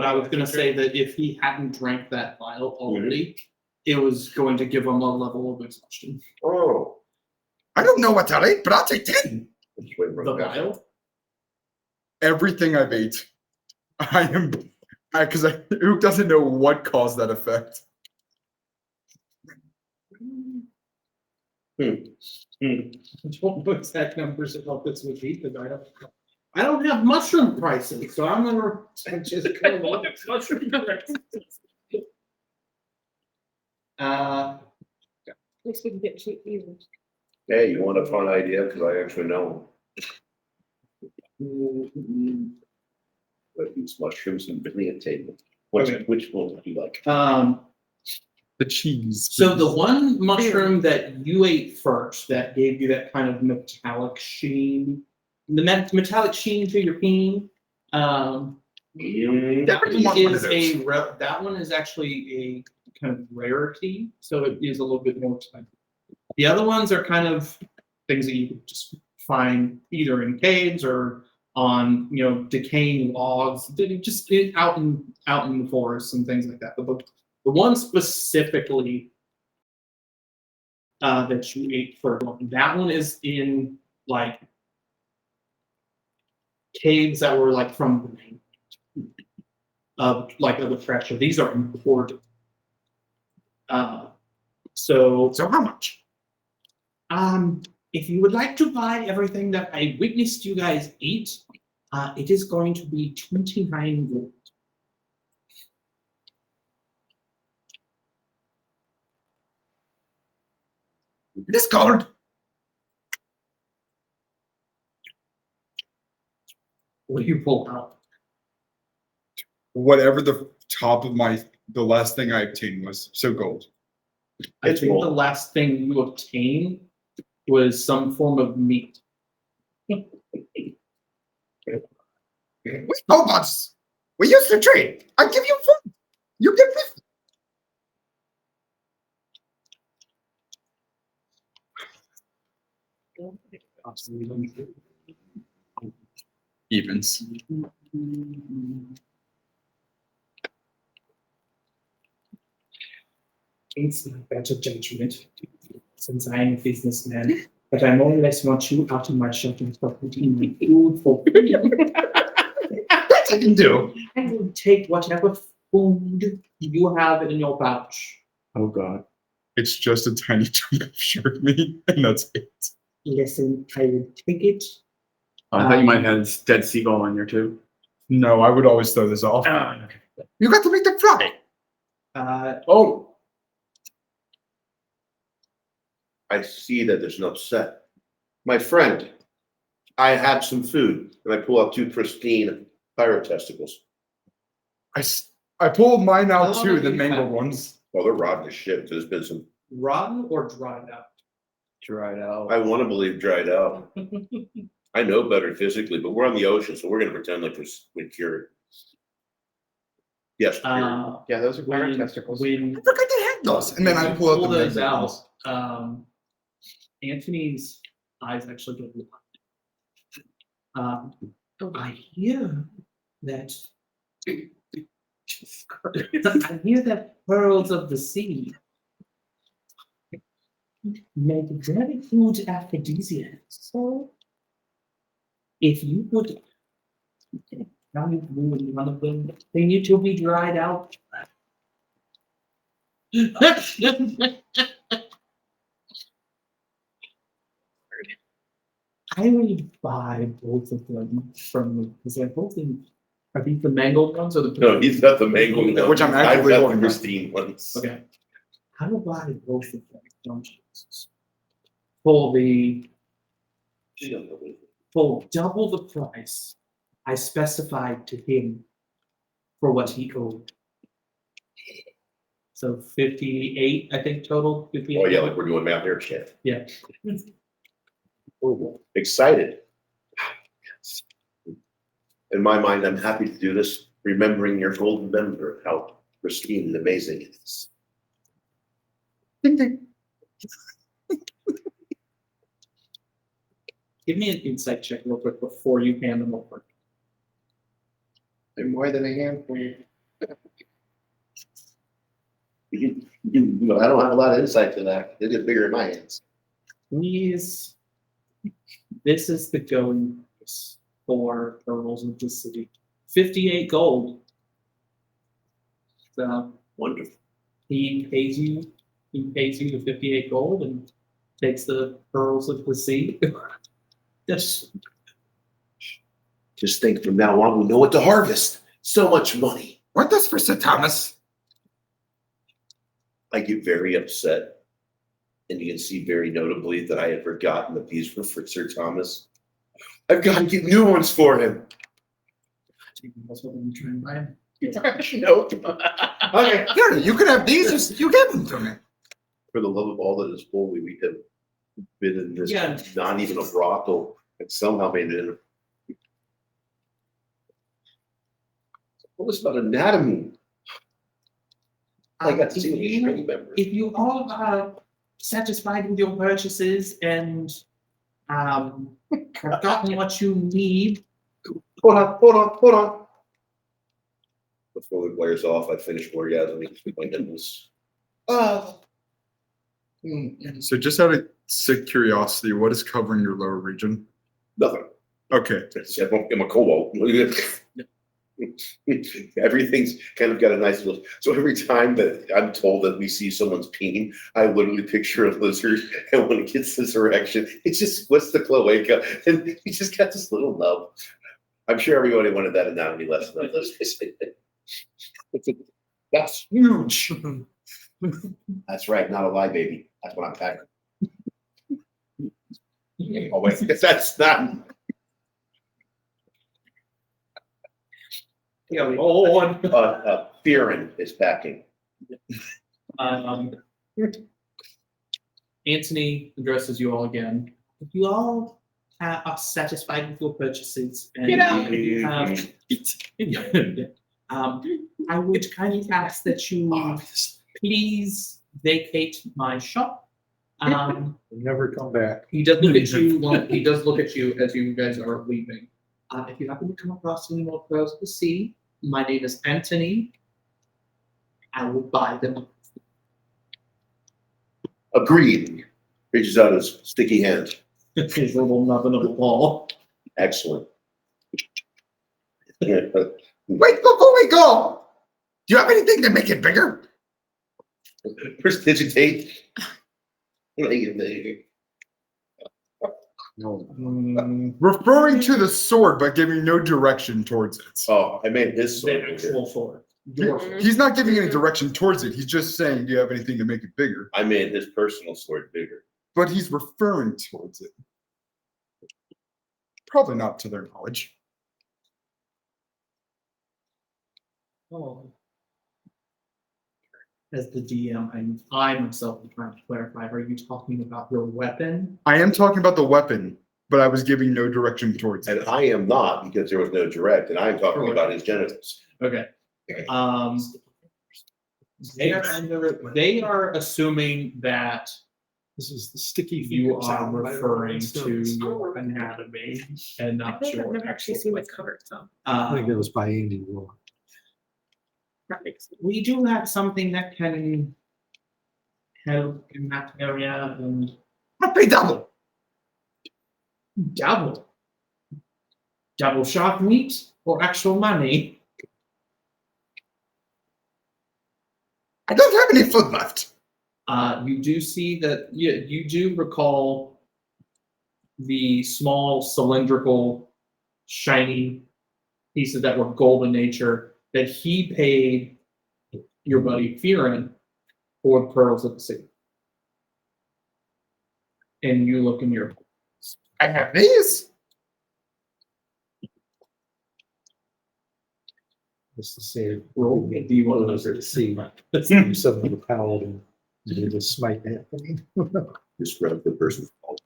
I was gonna say that if he hadn't drank that vial already, it was going to give him a level of exhaustion. Oh. I don't know what to rate, but I'll take 10. The vial? Everything I've ate. Because Ook doesn't know what caused that effect. I don't know exact numbers of what this would be, because I don't have mushroom pricing, so I'm gonna just go with mushroom prices. At least we can get cheap users. Hey, you want a fun idea? Because I actually know. But these mushrooms and billiard table. Okay. Which one would you like? The cheese. So the one mushroom that you ate first that gave you that kind of metallic sheen, the metallic sheen to your peen, Mm, That was one of those. that one is actually a kind of rarity, so it is a little bit more expensive. The other ones are kind of things that you could just find either in caves or on decaying logs, just out in the forests and things like that. But the one specifically that you ate first, that one is in like caves that were like from the main of the pressure. These are imported. So how much? If you would like to buy everything that I witnessed you guys eat, it is going to be 29 gold. Discolored. What do you pull out? Whatever the top of the last thing I obtained was. So gold. I It's think gold. the last thing you obtained was some form of meat. We Kobolds. We used to trade. I give you food. You give me evens. It's my better judgment, since I am a businessman, but I more or less want you out of my shop and stop eating my food for free. That I can do. I will take whatever food you have in your pouch. Oh God. It's just a tiny chunk of shark meat, and that's it. Listen, I will take it. I thought you might have had dead seagull in there too. No, I would always throw this off. You got to make the fry. Oh. I see that there's an upset. My friend, I have some food, and I pull out 2 pristine pirate testicles. I pulled mine How out long too, have the you mangled had ones. Well, they're rotten as shit. There's been some. Rotten or dried out? Dried out. I want to believe dried out. I know better physically, but we're on the ocean, so we're going to pretend like we're cured. Yes, cured. Yeah, those are pirate When, testicles. when I forgot they had those. And then I pull out the those mangled out, ones. Anthony's eyes actually get wide. I hear that. I hear that pearls of the sea make very good aphrodisiacs. So, if you would now you ruin one of them, they need to be dried out. I will buy both of them from you because they're both in. Are these the mangled ones or the? No, he's got the mangled ones. Which I'm I've actively got the holding up. pristine ones. Okay. I will buy both of them. Don't you? For double the price I specified to him for what he owed. So 58, I think total. 58. Oh yeah, like we're doing math here, shit. Yeah. Excited. In my mind, I'm happy to do this, remembering your golden member, how pristine and amazing it is. Ding ding. Give me an insight check real quick before you hand them over. They're more than a handful. I don't have a lot of insight to that. They get bigger in my hands. Please. This is the going price for pearls of the city. 58 gold. So Wonderful. he pays you the 58 gold, and takes the pearls of the sea. Just Just think from now on, we know what to harvest. So much money. What does for Sir Thomas? I get very upset. And you can see very notably that I had forgotten that these were for Sir Thomas. I've got to get new ones for him. Nope. Okay, here, you can have these. You give them to me. For the love of all that is holy, we have been in this, Yeah. not even a brothel, and somehow made it in. What was about anatomy? I got to see what you remember. If you all are satisfied with your purchases and have gotten what you need, Hold on. Before it wears off, I finish orgasming with my nipples. So just out of sick curiosity, what is covering your lower region? Nothing. Okay. I'm a kobold. Everything's kind of got a nice little. So every time that I'm told that we see someone's peeing, I literally picture a lizard, and when it gets this erection, it just splits the cloaca, and he just got this little nub. I'm sure everybody wanted that anatomy lesson on this. That's huge. That's right, not a lie, baby. That's what I'm packing. Oh wait, that's not. yeah, Lord. Fearin is packing. Anthony addresses you all again. If you all are satisfied with your purchases and you have, I would kindly ask that you please vacate my shop. Never come back. He does look at you. Well, he does look at you as you guys are leaving. If you happen to come across any more pearls of the sea, my name is Anthony. I will buy them. Agreed. Reaches out his sticky hand. His little nubbin of a ball. Excellent. Wait, before we go, do you have anything to make it bigger? Prestidigitate. No. Referring to the sword, but giving no direction towards it. Oh, I made his The sword. actual sword. Your sword. He's not giving any direction towards it. He's just saying, do you have anything to make it bigger? I made his personal sword bigger. But he's referring towards it. Probably not to their knowledge. Oh. As the DM, I myself am trying to clarify. Are you talking about your weapon? I am talking about the weapon, but I was giving no direction towards it. And I am not, because there was no direct, and I'm talking Correct. about his genitals. Okay. They are assuming that This is the sticky you finger are sound by referring Rolling to Stones. your anatomy and I not think I've your never actually seen this cover, so I think that was by Andy Warren. that makes sense. we do have something that can help in that area and I'll pay double. double shark meat or actual money. I don't have any food left. You do see that you do recall the small cylindrical shiny pieces that were gold in nature that he paid your buddy Fearin for the pearls of the sea. And you look in your I have these. It's the same. roll a D100 to see. to Some of the paladin. You just smite Anthony. Just grab the person's fault.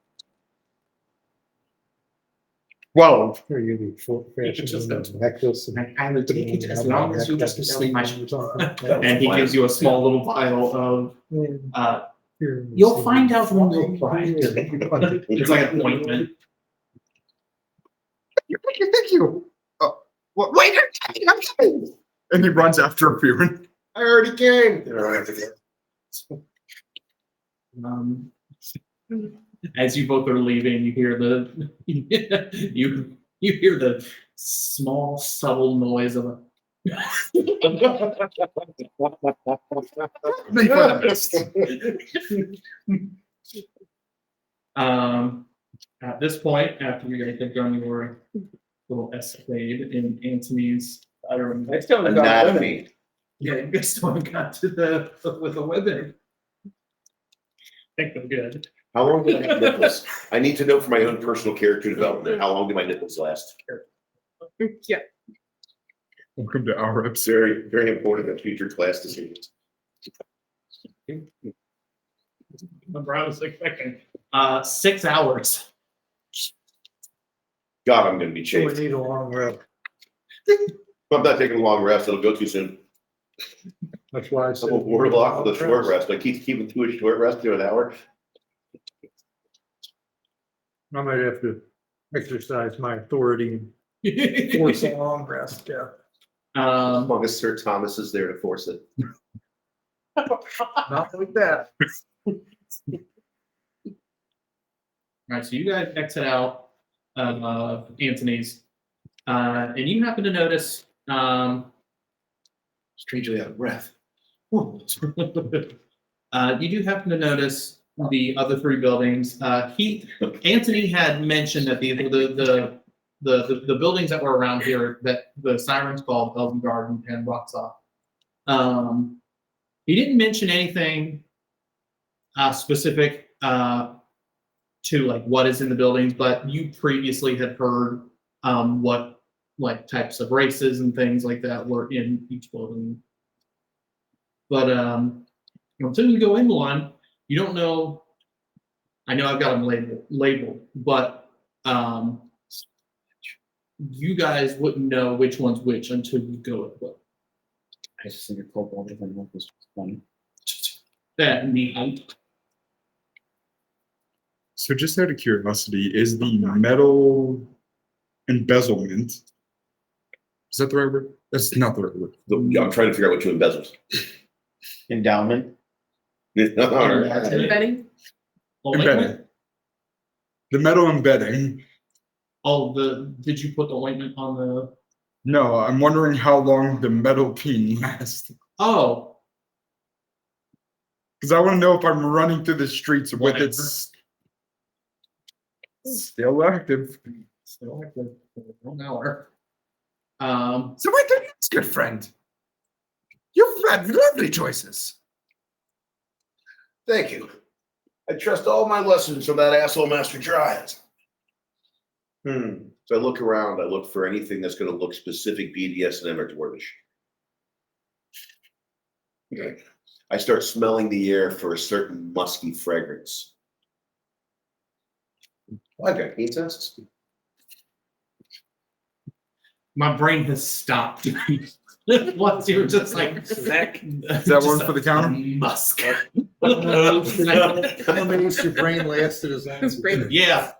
Well, Here you be full just fashion go. and necklace and. I will take it as long as you just sleep. tell me. And he gives you a small little vial of You'll you'll find out when you'll try it. It's like an ointment. Thank you. Wait, I'm coming. and he runs after Fearin. I already came. As you both are leaving, you hear the you hear the small subtle noise of a Make for the best. At this point, after you guys have done your little escapade in Antony's bedroom, I still haven't got women. Anatomy. yeah, you guys still haven't got to the with the women. I think I'm good. How long do I have nipples? I need to know for my own personal character development. How long do my nipples last? Yeah. Welcome to our It's very, very important in future class decisions. Remember, I was expecting 6 hours. God, I'm gonna be chafed. need a long rest. I'm not taking a long rest. It'll go too soon. That's why I said. I'm a warlock with a short rest. I keep keeping to a short rest to an hour. I might have to exercise my authority and force a long rest, yeah. As long as Sir Thomas is there to force it. Not like that. All right, so you guys exit out of Antony's, and you happen to notice. Strangely out of breath. You do happen to notice the other three buildings. Anthony had mentioned that the buildings that were around here, that the sirens called Elven Garden and Rocksoft. He didn't mention anything specific to like what is in the buildings, but you previously had heard what like types of races and things like that were in each building. But until you go into one, you don't know. I know I've got them labeled, but you guys wouldn't know which one's which until you go at them. I just think a kobold doesn't look this funny. That neat. So just out of curiosity, is the metal embezzlement, is that the right word? That's not the right word. Yeah, I'm trying to figure out what you embezzled. Endowment. All right. Embedding? Ointment? The metal embedding. Oh, did you put the ointment on the? No, I'm wondering how long the metal peen lasts. Oh, Because I want to know if I'm running through the streets with Whatever. it still active. still like the 1 hour. So my goodness, good friend. You've had lovely choices. Thank you. I trust all my lessons from that asshole Master Dryad. So I look around, I look for anything that's going to look specific BDSM or dwarvish. Okay. I start smelling the air for a certain musky fragrance. I've got keen senses. My brain has stopped. Once you were just like, Is that one for the counter? Musk. How many your brain lasted as long as Great. Yeah.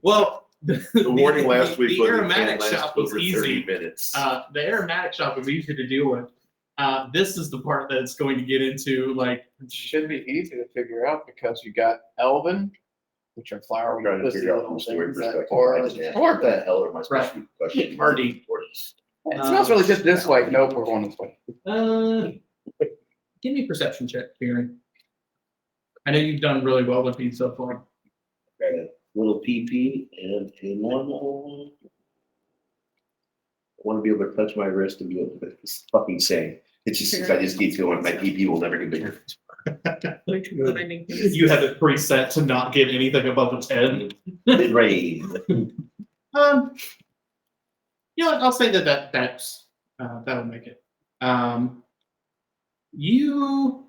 Well, The warning last week the was it aromatic can't last shop was over 30 easy. minutes. The aromatic shop was easy to deal with. This is the part that's going to get into like It should be easy to figure out because you got Elven, which are flower I'm trying to pussy figure out little from a story things that- perspective. or What the hell are my supposed to be questioning? Hardy. It smells really good this way. Nope, we're going this way. Give me a perception check, Kieran. I know you've done really well with these so far. Got a little PP and a normal. I want to be able to touch my wrist and be able to fucking say. It's just, I just keep feeling my PP will never get bigger. You have it preset to not get anything above a 10. Right. You know what, I'll say that's that'll make it. You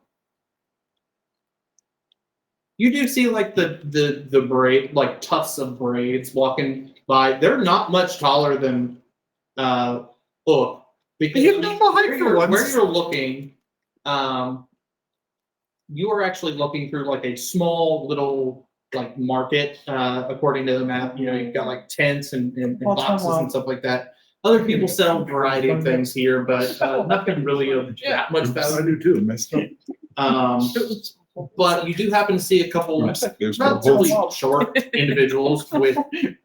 do see like the braid, like tufts of braids walking by. They're not much taller than because You know the height for once. where you're looking, you are actually looking through like a small little like market, according to the map. You know, you've got like tents and boxes and stuff like that. Other people sell a variety of things here, but nothing really of that much I value. do too, messed up. But you do happen to see a couple relatively short individuals with,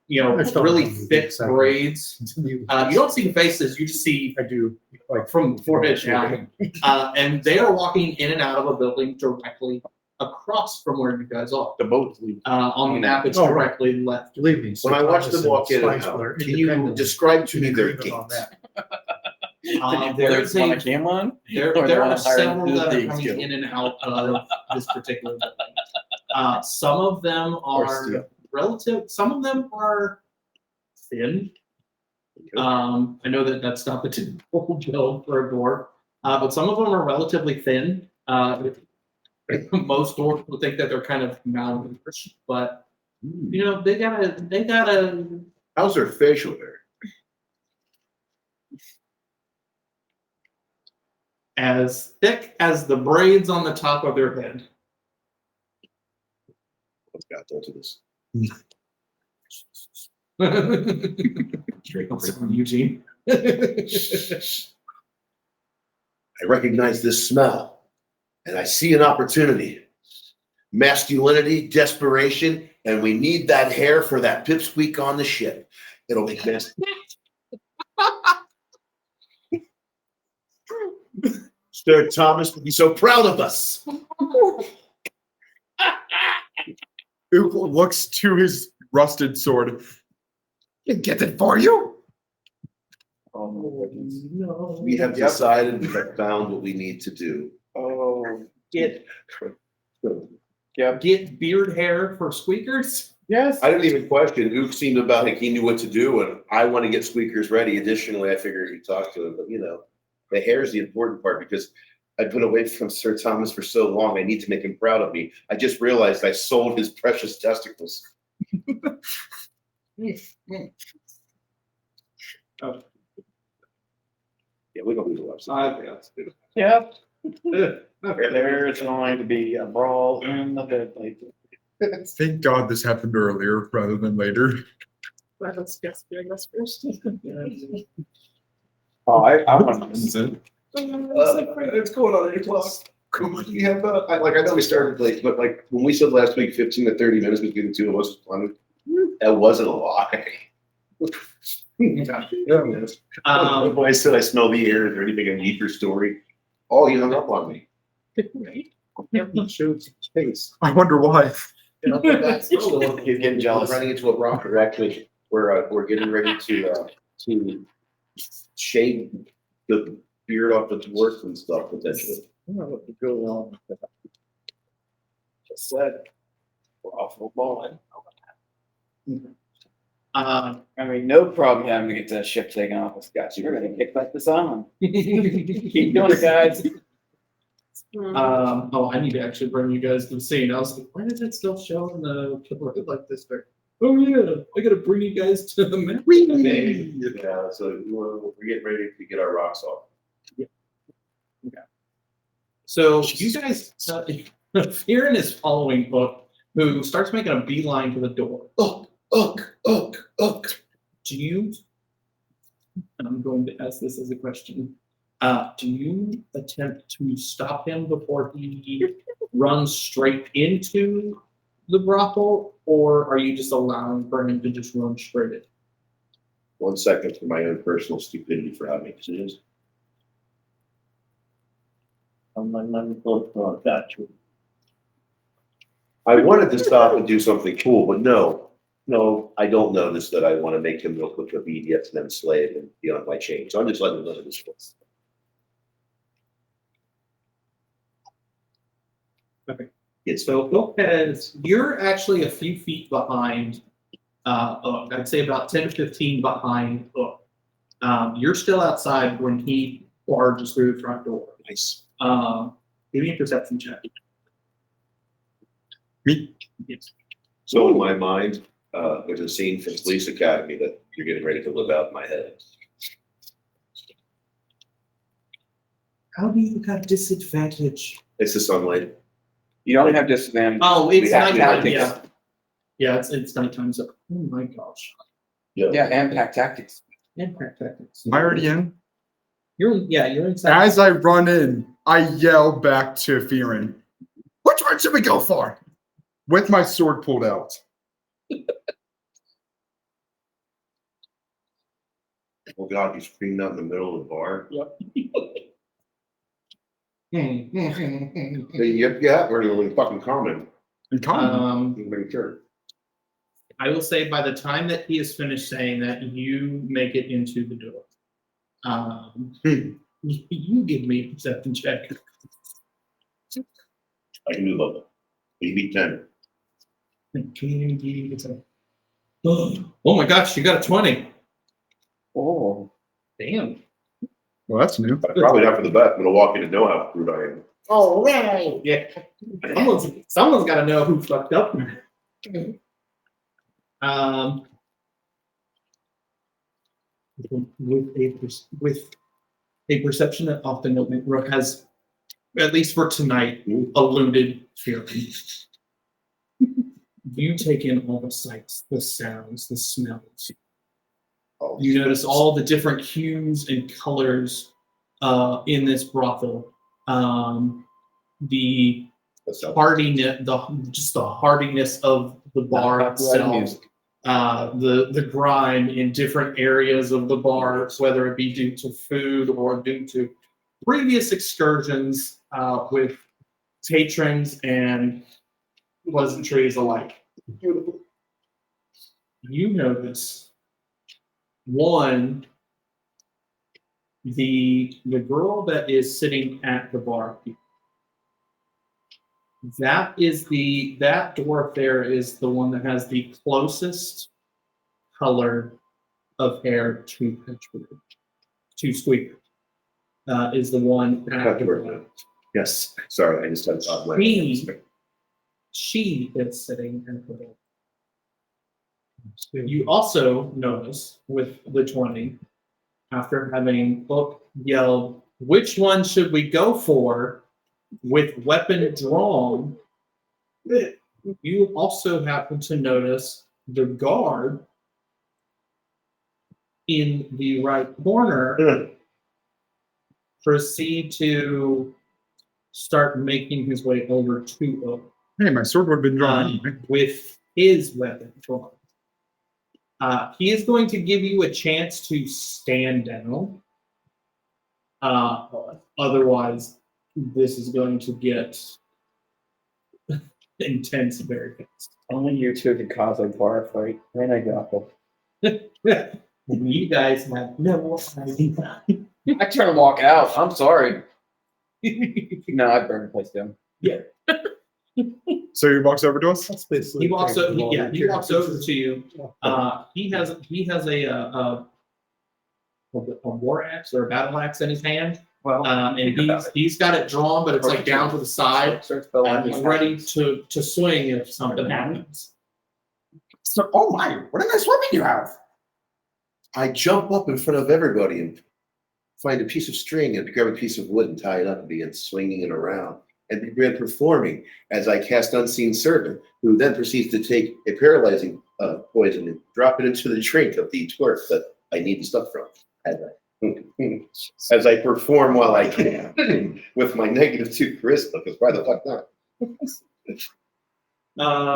you know, really thick braids. You don't see the faces, you just see I do. Like from forehead down. And they are walking in and out of a building directly across from where you guys are. The boat leave. On the map, it's Oh, right. directly left. Believe me. When I watch them walk in and Spice out, were can you independent. describe to me their Agreement on gates? that. There's one I a came on. There, Or the there one are hired to several do the that are things, coming Joe. in and out of this particular building. Some of them are steel. relative, some of them are thin. I know that that's not the typical build for a door, but some of them are relatively thin. Most doors will think that they're kind of malnourished, but you know, they gotta, How's their facial hair? as thick as the braids on the top of their head. Oh God, don't do this. Straight from Eugene. I recognize this smell, and I see an opportunity. Masculinity, desperation, and we need that hair for that pipsqueak on the ship. It'll make mess. Sir Thomas would be so proud of us. Ook looks to his rusted sword. Can get it for you. We have decided, we have found what we need to do. Oh, Get yep. get beard hair for squeakers. Yes. I didn't even question. Ook seemed about like he knew what to do, and I want to get squeakers ready. Additionally, I figured he'd talk to him, but you know, the hair is the important part because I've been away from Sir Thomas for so long. I need to make him proud of me. I just realized I sold his precious testicles. Yeah, we don't do the website. Yep. There's going to be a brawl in the bed later. Thank God this happened earlier rather than later. Let us guess doing this first. Oh, I want Is it? It's going on 8 o'clock. Come on, you have I know we started late, but like when we said last week, 15 to 30 minutes between the two of us, that wasn't a lie. When I said I smell the air, is there anything I need for story? Oh, you hung up on me. Right? He showed some space. I wonder why. He's getting jealous. Running into a rock. Actually, we're getting ready to shave the beard off the dwarf and stuff potentially. I don't know what to go on with that. Just said, we're awful ball. Uh, I mean, no problem having to get that ship taken off with Scotch. We're gonna kick back this on. Keep doing it, guys. oh, I need to actually bring you guys to the scene. I was like, why is it still showing the like this? Oh yeah, I gotta bring you guys to the map. Yeah, so we're getting ready to get our rocks off. So you guys, Fearon is following Hook, who starts making a beeline to the door. Look. Do you? And I'm going to ask this as a question. Do you attempt to stop him before he runs straight into the brothel, or are you just allowing for him to just run straight in? 1 second for my own personal stupidity for having decisions. I wanted to stop and do something cool, but no, I don't notice that I want to make him look like a BDS and then slave and be on my chain. So I'm just letting him live in this place. Okay. Yeah, so Hook has, you're actually a few feet behind Hook. I'd say about 10 to 15 behind Hook. You're still outside when he barges through the front door. Nice. Give me a perception check. Me? Yes. So in my mind, there's a scene from Police Academy that you're getting ready to live out in my head. How do you have disadvantage? It's the sunlight. You don't have disadvantage. Oh, it's We have nighttime, tactics. yeah. Yeah, it's nighttime, so, oh my gosh. Yeah, and pack tactics. Impact tactics. Am I already in? You're inside. As I run in, I yell back to Fearon, which one should we go for? With my sword pulled out. Oh God, you screamed out in the middle of the bar. Yep. Yeah, we're really fucking common. In common. Make sure. I will say by the time that he is finished saying that, you make it into the door. You give me a perception check. I can do level. Maybe 10. Oh my gosh, you got a 20. Oh, Damn. Well, that's new. Probably not for the bet. I'm gonna walk in and know how rude I am. All right. Yeah. Someone's got to know who fucked up. With a perception that often has, at least for tonight, eluded feeling. You take in all the sights, the sounds, the smells. You notice all the different hues and colors in this brothel. The hardiness, just the hardiness of the bar itself. The grime in different areas of the bar, whether it be due to food or due to previous excursions with patrons and pleasantries alike. You notice one, the girl that is sitting at the bar. That dwarf there is the one that has the closest color of hair to Patchwork. To Squeaker. Is the one at the bar. Yes. Sorry, I just had a thought. She is sitting at the bar. You also notice with the 20, after having yelled, which one should we go for with weapon drawn? You also happen to notice the guard in the right corner proceed to start making his way over to Oak. Hey, my sword would have been drawn. With his weapon drawn. He is going to give you a chance to stand down. Otherwise, this is going to get intense very fast. only you two could cause a bar fight. And I got them. You guys have no idea. I turn and walk out. I'm sorry. No, I burned the place down. So he walks over to us? That's basically. He walks over. He walks over to you. He has a war axe or a battle axe in his hand. Well, And he's got it drawn, but it's like down to the side. And he's ready to swing if something happens. So, oh my, what a nice weapon you have. I jump up in front of everybody and find a piece of string and grab a piece of wood and tie it up and begin swinging it around and begin performing as I cast Unseen Servant, who then proceeds to take a paralyzing poison and drop it into the drink of the dwarf that I need the stuff from. As I perform while I can with my -2 charisma, because why the fuck not?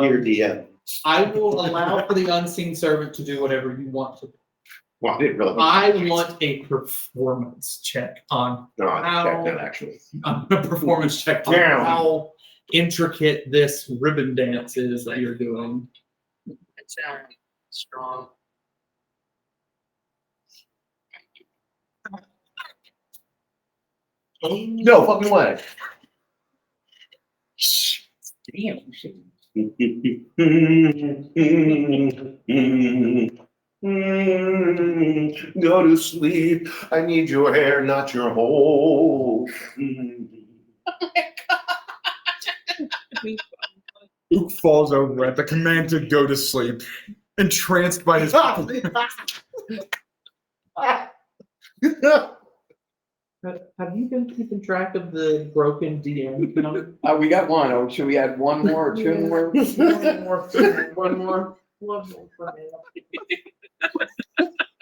Here, DM. I will allow for the unseen servant to do whatever you want to do. Well, I didn't really. I want a performance check on No, how- check that actually. a performance check on Down. how intricate this ribbon dance is that you're doing. It sounds strong. No fucking way. Damn. Go to sleep. I need your hair, not your hole. Luke falls over at the command to go to sleep, entranced by his. Have you been keeping track of the broken DM number? we got one. Oh, should we add one more or two more? One more.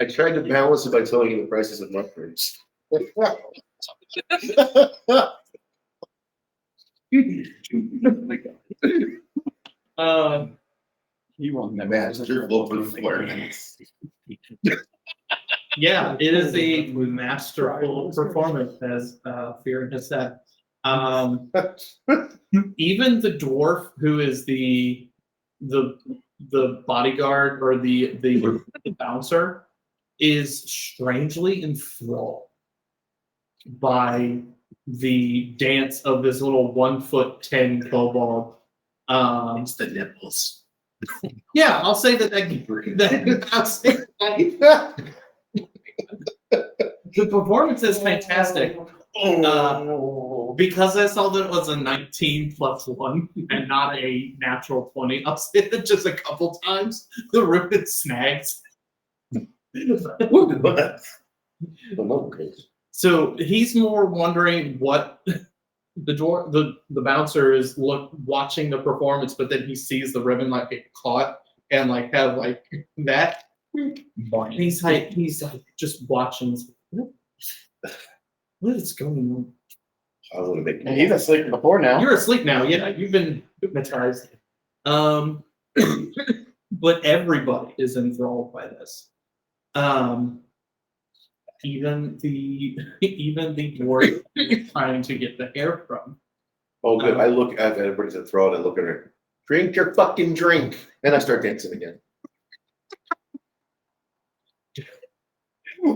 I tried to balance it by telling you the prices of mushrooms. You won't never. Master open flirt. Yeah, it is a masterful performance, as Fear has said. Even the dwarf who is the bodyguard or the bouncer is strangely enthralled by the dance of this little 1'10" kobold. It's the nipples. Yeah, I'll say that. I'll say that the performance is fantastic. Because I saw that it was a 19 plus 1 and not a natural 20, I'll say that just a couple times the ribbon snags. So he's more wondering what the bouncer is watching the performance, but then he sees the ribbon like get caught and like have like that. And he's like just watching. What is going on? I want to make. And he's asleep before now. You're asleep now. Yeah, you've been hypnotized. But everybody is enthralled by this. Even the dwarf trying to get the hair from. Oh, good. I look at everybody's enthralled. I look at her. Drink your fucking drink, and I start dancing again.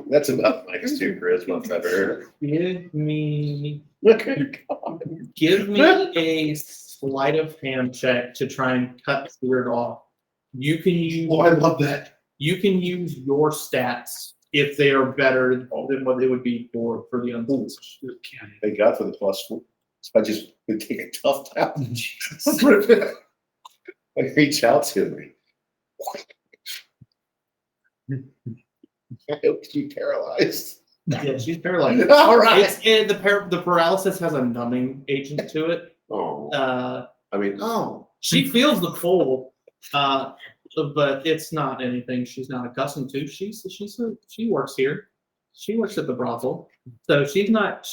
That's about Mike's two charisma if I've ever heard. Give me Okay. a sleight of hand check to try and cut through it off. You can use Oh, I love that. you can use your stats if they are better than what they would be for the unconscious. Thank God for the +4. So I just would take a tough down. I reach out to me. I hope she's paralyzed. Yeah, she's paralyzed. All right. The paralysis has a numbing agent to it. Oh, I mean, She feels the pull, but it's not anything she's not accustomed to. She works here. She works at the brothel, so she's not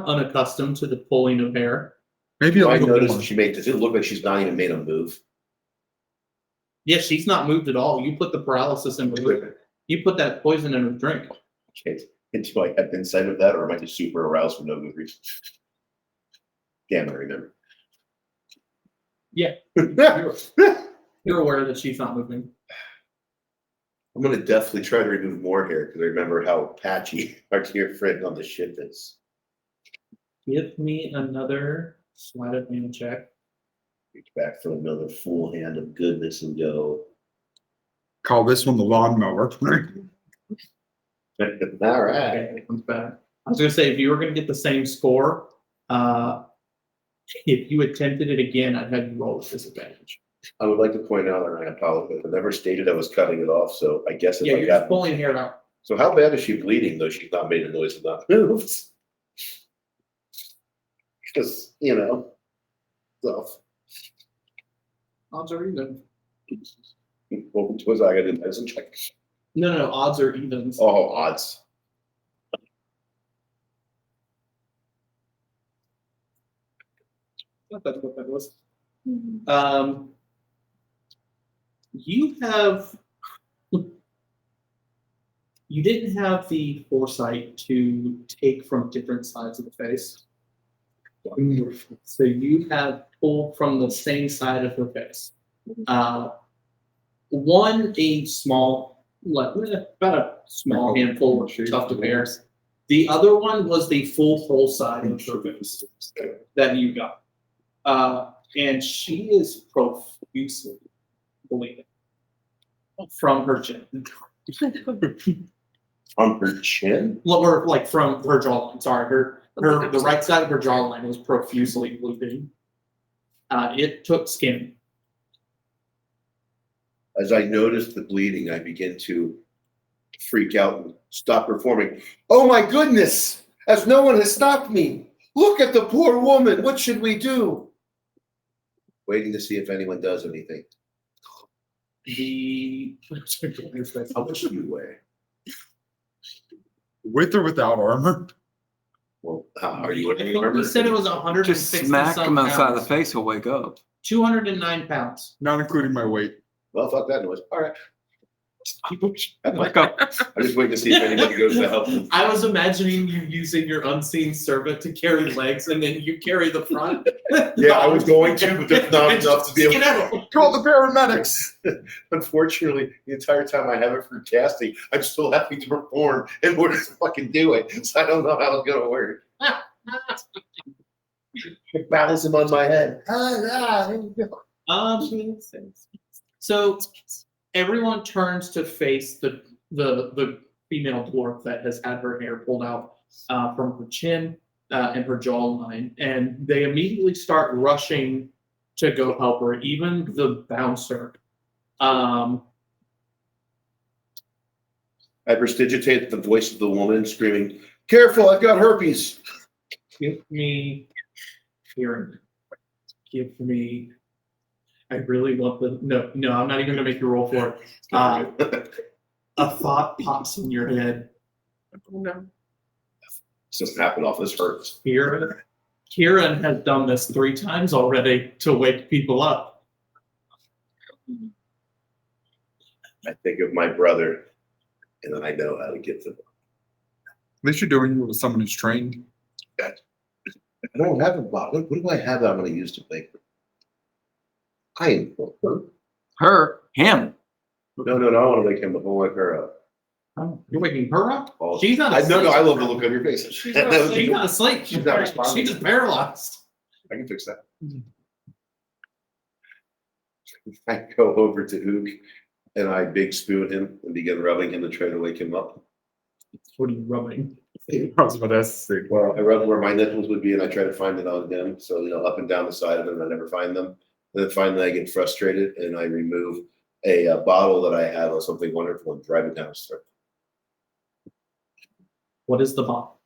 unaccustomed to the pulling of hair. Maybe a I little noticed more. she made. Does it look like she's not even made a move? Yeah, she's not moved at all. You put the paralysis in her drink. You put that poison in her drink. Okay. And do I have insight of that, or am I just super aroused for no good reason? Damn, I remember. Yeah. You're aware that she's not moving. I'm gonna definitely try to remove more hair because I remember how patchy our dear friend on the ship is. Give me another sleight of hand check. Reach back for another full hand of goodness and go. Call this one the lawnmower. All right. Okay, it comes back. I was gonna say if you were gonna get the same score, if you attempted it again, I'd have you roll with disadvantage. I would like to point out, and I apologize, I never stated I was cutting it off, so I guess if Yeah, I you're got. just pulling hair out. So how bad is she bleeding, though she's not made a noise and not moved? Because, stuff. Odds are even. What was I gonna do? Medicine check? No, odds are evens. Oh, odds. I thought that's what that was. You didn't have the foresight to take from different sides of the face. So you have pulled from the same side of her face. One, a small, about a small handful of tuft of hair. The other one was the full whole side of her face that you got. And she is profusely bleeding from her chin. On her chin? Or like from her jawline. Sorry, the right side of her jawline is profusely bleeding. It took skin. As I noticed the bleeding, I begin to freak out and stop performing. Oh my goodness! As no one has stopped me! Look at the poor woman! What should we do? Waiting to see if anyone does anything. How much do you weigh? With or without armor? Well, how are you? You said it was 160 Just smack him outside the pounds. face, he'll wake up. 209 pounds. Not including my weight. Well, fuck that noise. All right. I'm just waiting to see if anybody goes to help them. I was imagining you using your unseen servant to carry legs, and then you carry the front. Yeah, I was going to, but that's not enough to be able to. Call the paramedics. Unfortunately, the entire time I have it for casting, I'm still having to perform in order to fucking do it. So I don't know how it's gonna work. It battles him on my head. So everyone turns to face the female dwarf that has had her hair pulled out from her chin and her jawline, and they immediately start rushing to go help her. Even the bouncer. I prestidigitate the voice of the woman screaming, "Careful, I've got herpes." Give me hearing. Give me. I really want the no. I'm not even gonna make you roll for it. A thought pops in your head. No. This doesn't happen off. This hurts. Kieran has done this 3 times already to wake people up. I think of my brother, and then I know how to get to them. At least you're doing it with someone who's trained. I don't have a bottle. What do I have that I'm going to use to wake her? I ain't her. Him. No. I want to wake him up. I'll wake her up. Oh, you're waking her up? Oh, She's not asleep. No. I love the look on your face. She's not asleep. She's not responding. She's just paralyzed. I can fix that. I go over to Ook and I big spoon him and begin rubbing him to try to wake him up. What are you rubbing? I was about to ask the same. Well, I rub where my nipples would be and I try to find it on him. So, up and down the side of him, I never find them. And then finally I get frustrated and I remove a bottle that I had of something wonderful and drive it down his throat. What is the bottle?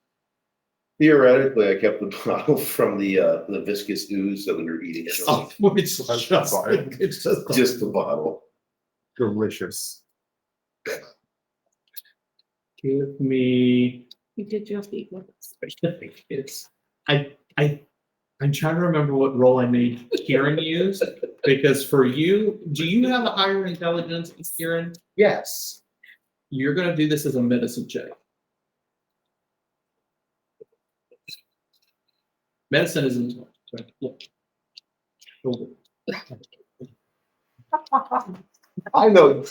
Theoretically, I kept the bottle from the viscous ooze that we were eating. Oh, it's just Just the bottle. Delicious. Give me. You did just eat one. It's I'm trying to remember what role I made Kieran use, because for you, do you have a higher intelligence than Kieran? Yes. You're gonna do this as a medicine check. Medicine is intelligence. I know.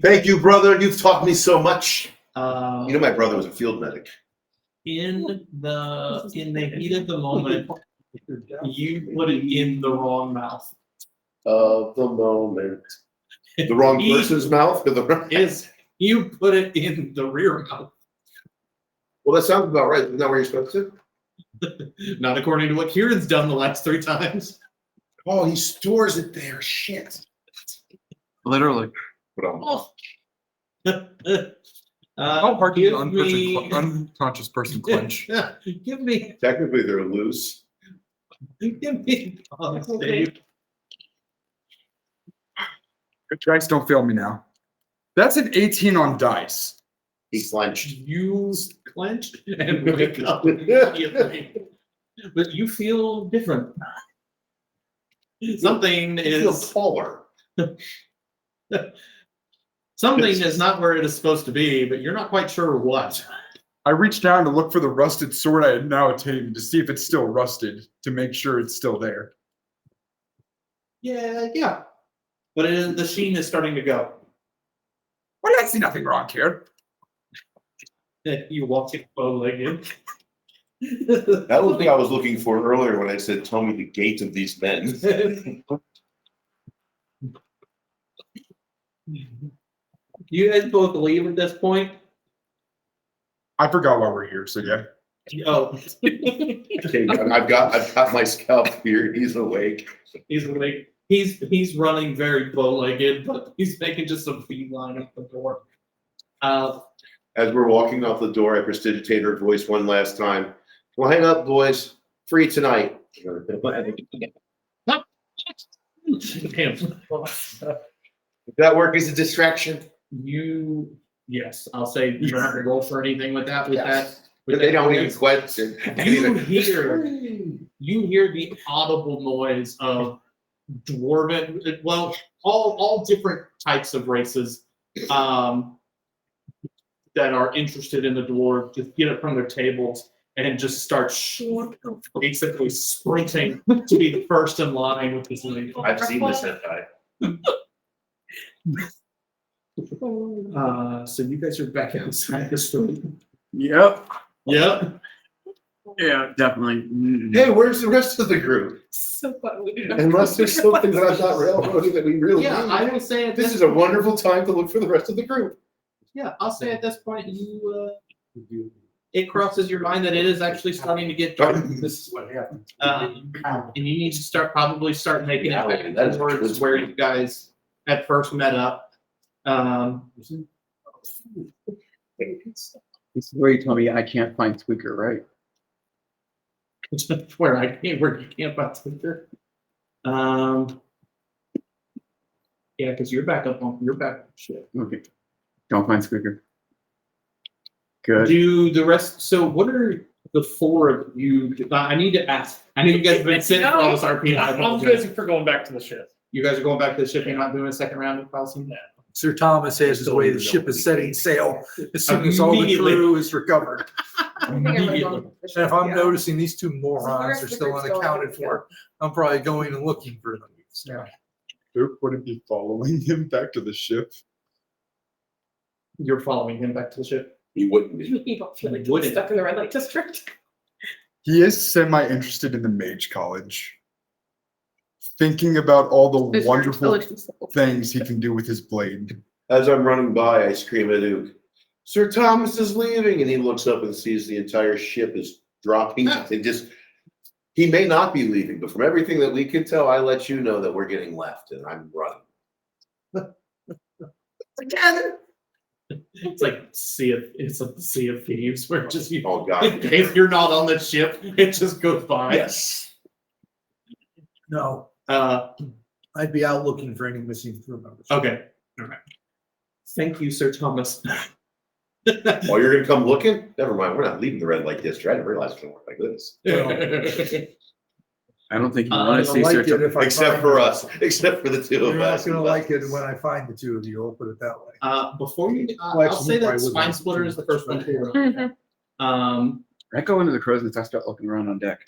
Thank you, brother. You've taught me so much. My brother was a field medic. In the heat of the moment, you put it in the wrong mouth. Of the moment. The wrong person's mouth? Or the wrong... You put it in the rear mouth. Well, that sounds about right. Isn't that where you're supposed to? Not according to what Kieran's done the last 3 times. Oh, he stores it there. Shit. Literally. Oh. How hard does give an me- unconscious person clench? Give me. Technically, they're loose. Give me. Dave. Dice don't fail me now. That's an 18 on dice. He clenched. You clenched and wake up immediately. But you feel different. Something You feel is taller. something is not where it is supposed to be, but you're not quite sure what. I reached down to look for the rusted sword I had now attained to see if it's still rusted, to make sure it's still there. Yeah. But the sheen is starting to go. Well, I see nothing wrong here. You walk it bow-legged. That was what I was looking for earlier when I said, "Tell me the gait of these men." You guys both leave at this point? I forgot why we're here, so yeah. Oh. Okay, I've got my scalp here. He's awake. He's awake. He's running very bow-legged, but he's making just a beeline up the door. As we're walking out the door, I prestidigitate her voice one last time. Well, hang up, boys. Free tonight. Damn. That work is a distraction. Yes, I'll say you don't have to roll for anything with that. But they don't even question. You hear the audible noise of dwarven. Well, all different types of races that are interested in the dwarf just get it from their tables and just start basically sprinting to be the first in line with this lady. I've seen this hentai. So you guys are back outside the store. Yep. Yep. Yeah, definitely. Hey, where's the rest of the group? So funny. Unless there's something that I'm not railroading that we really Yeah, need. I will say at This is a wonderful time to look for the rest of the group. Yeah, I'll say at this point, it crosses your mind that it is actually starting to get dark. This is what happened. And you need to start making Yeah, it that back is towards true. where you guys at first met up. This is where you told me I can't find Squeaker, right? where you can't find Twitter. Yeah, because you're back up on shit. Okay. Don't find Squeaker. Good. Do the rest? So, what are the four of you? I need to ask. I know you guys have been sitting for all this RP. I I'm apologize. busy for going back to the ship. You guys are going back to the ship. You're not doing a second round of policy. Sir Thomas has his way. The ship is setting sail as soon as all the Immediately. crew is recovered. Immediately. And if I'm noticing these two morons are still unaccounted for, I'm probably going and looking for them. Yeah. Luke wouldn't be following him back to the ship. You're following him back to the ship. He wouldn't be. You don't feel like Wouldn't. stuck in the red light district. He is semi-interested in the mage college. Thinking about all the There's your wonderful intelligence level. things he can do with his blade. As I'm running by, I scream at Luke, Sir Thomas is leaving. And he looks up and sees the entire ship is dropping. He may not be leaving, but from everything that we can tell, I let you know that we're getting left and I'm running. Together. It's like sea of thieves, where just you. Oh, God. If you're not on the ship, it just goes by. Yes. No, Uh, I'd be out looking for any missing crew members. okay. All right. Thank you, Sir Thomas. Oh, you're going to come looking? Never mind. We're not leaving the red light district. I didn't realize it was going to work like this. I don't think you I'm want to see Sir Thomas. Except for us. Except for the two You're of not us. gonna like it when I find the two of you, I'll put it that way. Before you, Well, I'll actually, say you that probably Spine wouldn't. Splitter is the first one to roll. Mhm. I go into the crow's nest, I start looking around on deck.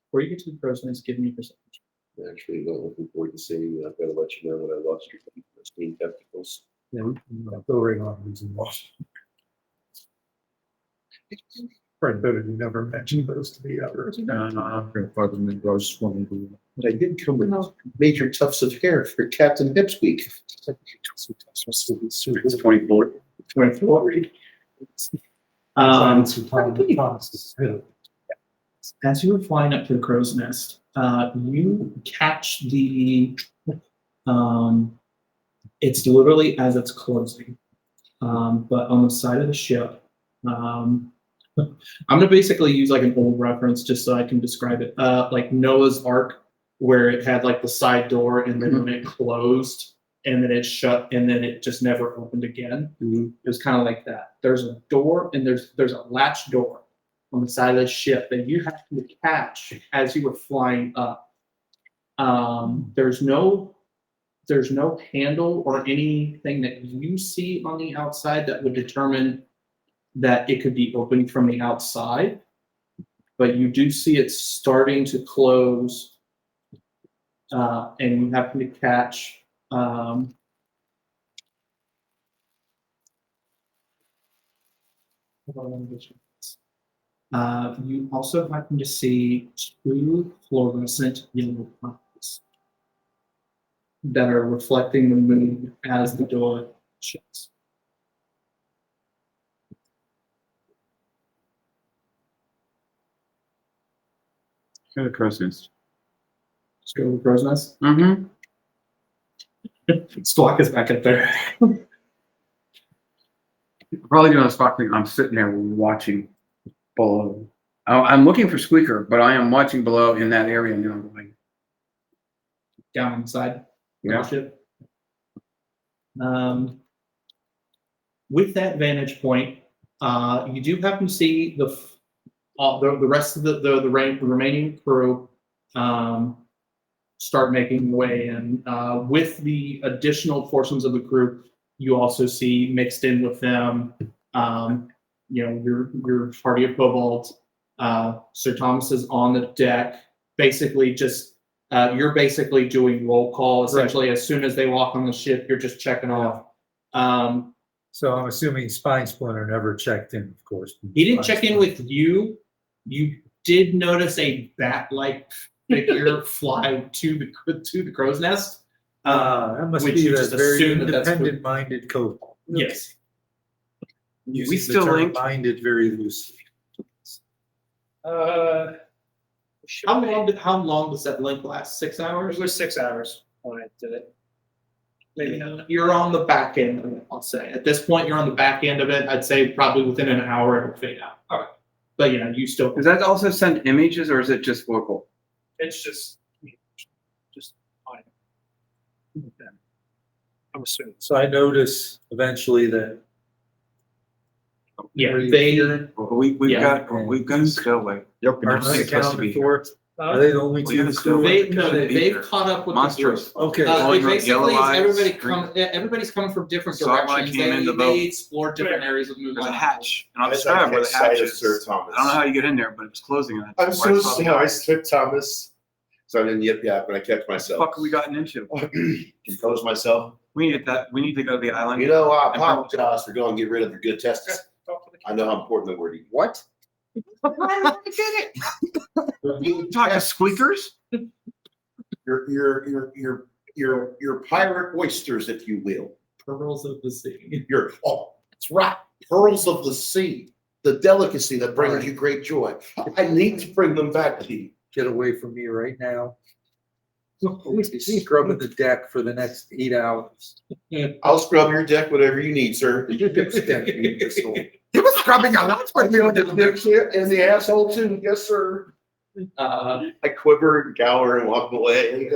Before you get to the crow's nest, give me a percentage. Actually, not looking forward to seeing you. I've got to let you know that I lost your steam testicles. Go right on, reason lost. Fred better you never mentioned those to me ever. But I did come with major tufts of hair for Captain Pipsqueak. It's 24. 24. As you were flying up to the crow's nest, you catch it's literally as it's closing. But on the side of the ship, I'm gonna basically use like an old reference just so I can describe it. Like Noah's Ark, where it had like the side door and then when it closed and then it shut and then it just never opened again. It was kind of like that. There's a door and there's a latch door on the side of the ship that you have to catch as you were flying up. There's no handle or anything that you see on the outside that would determine that it could be opened from the outside, but you do see it starting to close, and you happen to catch you also happen to see two fluorescent yellow eyes that are reflecting the moon as the door shuts. Go to the crow's nest. Let's go to the crow's nest. Mm-hmm. Squawk is back up there. Probably doing a spot thing. I'm sitting there watching below. I'm looking for Squeaker, but I am watching below in that area now. Going, Down inside. Yeah. Ship. With that vantage point, you do happen to see the rest of the remaining crew start making way in. With the additional portions of the group, you also see mixed in with them, your party of kobolds. Sir Thomas is on the deck, basically just you're basically doing roll call essentially. As soon as they walk on the ship, you're just checking off. So I'm assuming Spine Splinter never checked in, of course. He didn't check in with you. You did notice a bat-like figure fly to the crow's nest. That must which be you that just very assume that that's independent-minded kobold. Yes. Using We the still term linked? minded very loosely. How long does that link last? 6 hours? It was 6 hours when I did it. Maybe not. You're on the back end of it, I'll say. At this point, you're on the back end of it. I'd say probably within an hour it'll fade out. All right. But you still. Does that also send images or is it just vocal? It's just fine. I'm assuming. So I notice eventually that. Yeah, We've We've Yeah. got a stowaway. Yep. Are It's they supposed to accounted be for? Are they the only Well, you two? have a still- they've caught up with Monsters. the group. Okay. Glowing red, Basically, yellow eyes, everybody's coming from different Saw when I directions. came in the They boat. explore different areas of movement. There's a hatch, and I'm As I describing where catch the hatch sight of is. Sir Thomas. I don't know how you get in there, but it's closing. And I'm that's where so I saw the sorry, guy. Sir Thomas. So I didn't yip yap, and I catch What the myself. fuck have we gotten into? Compose myself. We need that. We need to go to the island. You know, I apologize for going to get rid of your good testes. I know how important the word is. What? You talking squeakers? Your pirate oysters, if you will. Pearls of the sea. That's right. Pearls of the sea. The delicacy that brings you great joy. I need to bring them back to you. Get away from me right now. He's scrubbing the deck for the next 8 hours. I'll scrub your deck, whatever you need, sir. You imbecile. He was scrubbing a lot for me. And the asshole too. Yes, sir. I quiver and cower and walk away.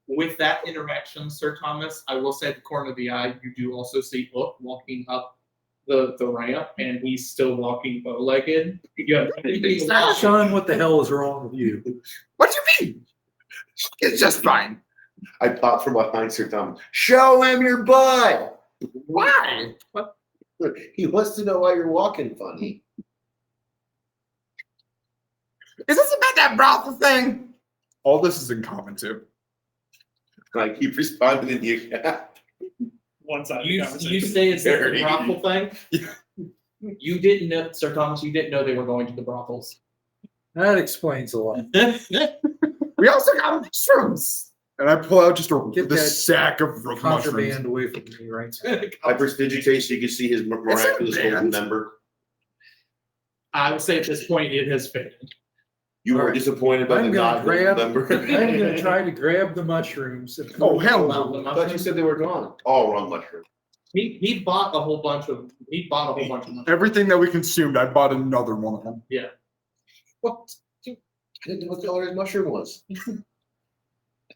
With that interaction, Sir Thomas, I will say at the corner of the eye, you do also see Hook walking up the ramp, and he's still walking bow-legged. Sean, what the hell is wrong with you? What do you mean? It's just fine. I pop from behind Sir Thomas. Show him your butt. Why? He wants to know why you're walking funny. Is this about that brothel thing? All this is in common too. I keep responding in the account. One side of the You conversation. say it's the Very. brothel thing? You didn't know, Sir Thomas, you didn't know they were going to the brothels. That explains a lot. We also got mushrooms. And I pull out just Get the that sack of mushrooms. Contraband away from me right now. I prestidigitate so you can see his miraculous golden member. I would say at this point it has faded. You were Alright. disappointed by the I'm gonna not golden grab- member. I'm gonna try to grab the mushrooms. and- Oh, hell Well, no. the I thought you said they were gone. All wrong mushroom. He bought a whole bunch of them. Everything that we consumed, I bought another one of them. What? I didn't know what color his mushroom was.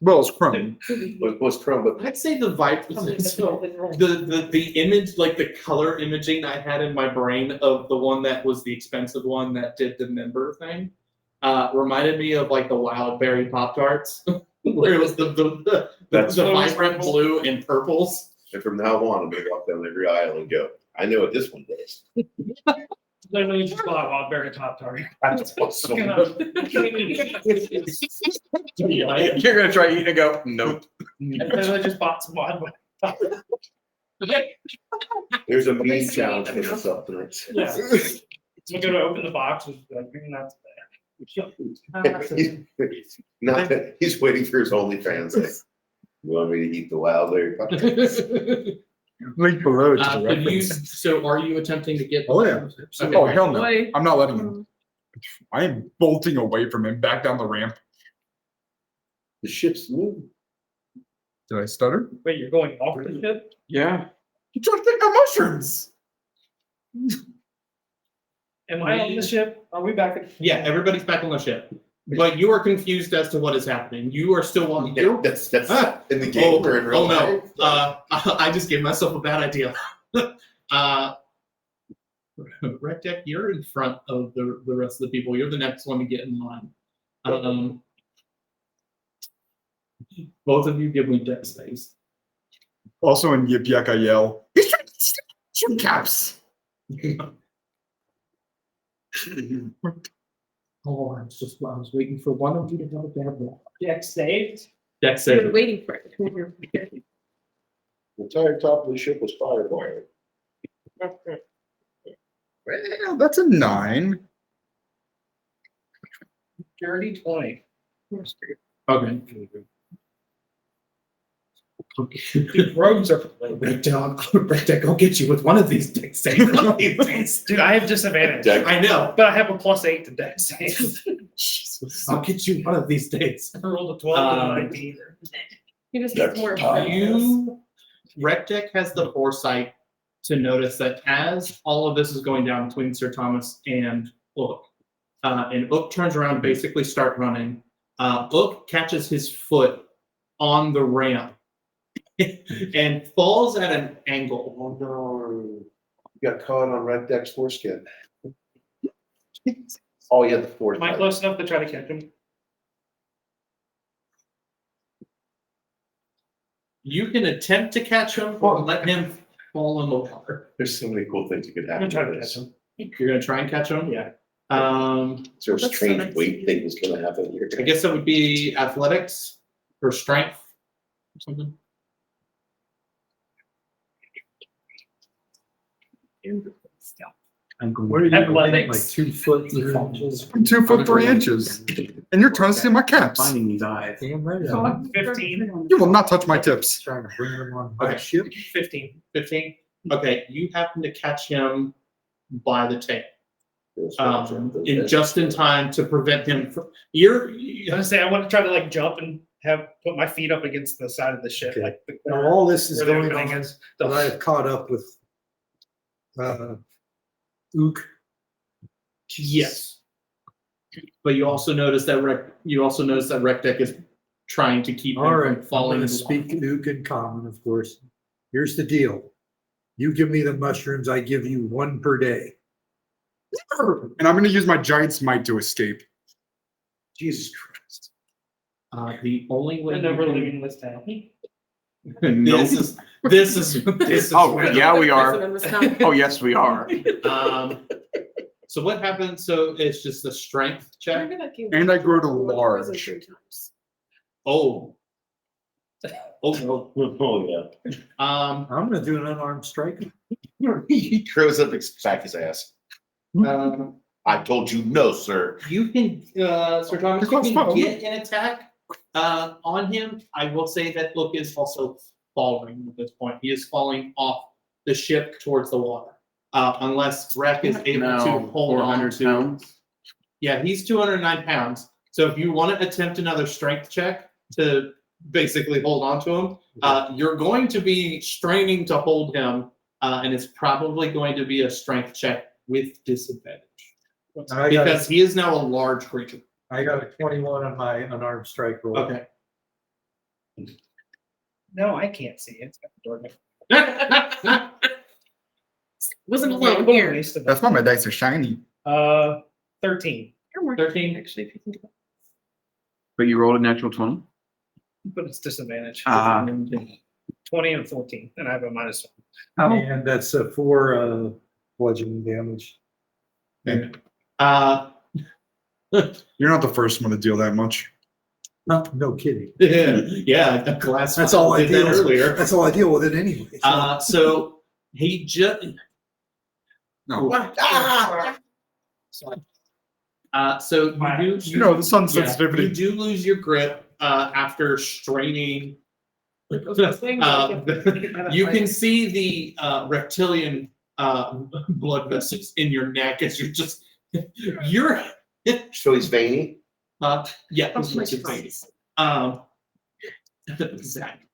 Well, it's chrome. It was chrome, but I'd say the vibe the image, like the color imaging I had in my brain of the one that was the expensive one that did the member thing, reminded me of like the wild berry Pop Tarts, where it was the vibrant blue and purples. and from now on, I'm gonna walk down every aisle and go, I know what this one does. Literally just bought a berry Pop Tart. That's awesome. You're gonna try eating and go, nope. I literally just bought some Wild Berry. There's a mean challenge for myself tonight. Yeah. So I'm gonna open the box with like not Not that he's waiting for his OnlyFans. Like, you want me to eat the wild berry? Link below. To the So are you attempting to get? Oh, yeah. Okay. Oh, hell no. I'm not letting him. I am bolting away from him back down the ramp. The ship's moving. Did I stutter? Wait, you're going off the ship? Yeah. You trying to take my mushrooms? Am I on the ship? Are we back at? Yeah, everybody's back on the ship, but you are confused as to what is happening. You are still walking. Yeah, that's in the game Oh, or in real oh no! life. I just gave myself a bad idea. Rectech, you're in front of the rest of the people. You're the next one to get in line. Both of you give me dex saves. Also in Yip Yak, I yell, "He's trying to steal gym caps!" Oh, I was waiting for one of you to have a bad roll. Dex saved. Dex You're save. waiting for it. The entire top of the ship was fireball. Well, that's a 9. Dirty 20. Okay. Dude, rogues are. I'll get you with one of these dex saves. Dude, I have disadvantage. Dex. I know. But I have a +8 to dex save. I'll get you one of these days. I rolled a 12 and a 19. You just That's get more. tough. Rectech has the foresight to notice that as all of this is going down between Sir Thomas and Ook, and Ook turns around, basically start running. Ook catches his foot on the ramp and falls at an angle. Oh no. You got caught on Red Deck's foreskin. Oh, yeah, the fourth. Am I close enough to try to catch him? You can attempt to catch him or let him fall in the water. There's so many cool things you could I'm happen. gonna try to with catch this. him. You're gonna try and catch him? Yeah. Is there a That's so strange nice. weight thing that's gonna happen here? I guess that would be athletics or strength or something. What are you, like Athletics. 2 foot 3 inches? I'm 2 foot 3 inches. And you're trying to steal my caps. Finding these eyes. Damn right. I am. 15. You will not touch my tips. Trying to bring them on my Okay. ship. 15. 15. Okay, you happen to catch him by the tail. Just in time to prevent him from. I was gonna say I want to try to like jump and put my feet up against the side of the ship, Okay. like the Now, all this is where the going opening on, is. but I have caught up with, Ook. Yes. But you also notice that Rectech is trying to keep him All from right, I'm falling. gonna in the water. speak Ook in common, of course. Here's the deal. You give me the mushrooms, I give you 1 per day. And I'm going to use my giant smite to escape. Jesus Christ. The only way. We're never leaving this town. This is. Oh, where- yeah, we are. President was coming. Oh, yes, we are. So what happens? So it's just a strength We're check. gonna give And I grow to you a large. present 3 times. Oh. Oh no. Oh, yeah. I'm gonna do an unarmed strike. He throws up his back his ass. I told you no, sir. You can, Sir Thomas, you Because can phone. get an attack on him. I will say that Look is also falling at this point. He is falling off the ship towards the water. Unless Rek is able to No, hold on 400 to. pounds. Yeah, he's 209 pounds. So if you want to attempt another strength check to basically hold on to him, you're going to be straining to hold him, and it's probably going to be a strength check with disadvantage. Because he is now a large creature. I got a 21 on my unarmed strike roll. Okay. No, I can't see it. It's got the door. Wasn't alone here. That's why my dice are shiny. 13. 13. Actually, if you think about But you rolled a natural 20? But it's disadvantage. Ah. 20 and 14, and I have a -1. And that's 4 bludgeoning damage. You're not the first one to deal that much. No kidding. Yeah, the glass. That's all I did that deal earlier. That's all I deal with it anyway. So he just. No. So you do. You know, the sun Yeah, sensitivity. you do lose your grip after straining. You can see the reptilian blood vessels in your neck as you're just you're So he's veiny. yeah. That's my it's face. Exactly.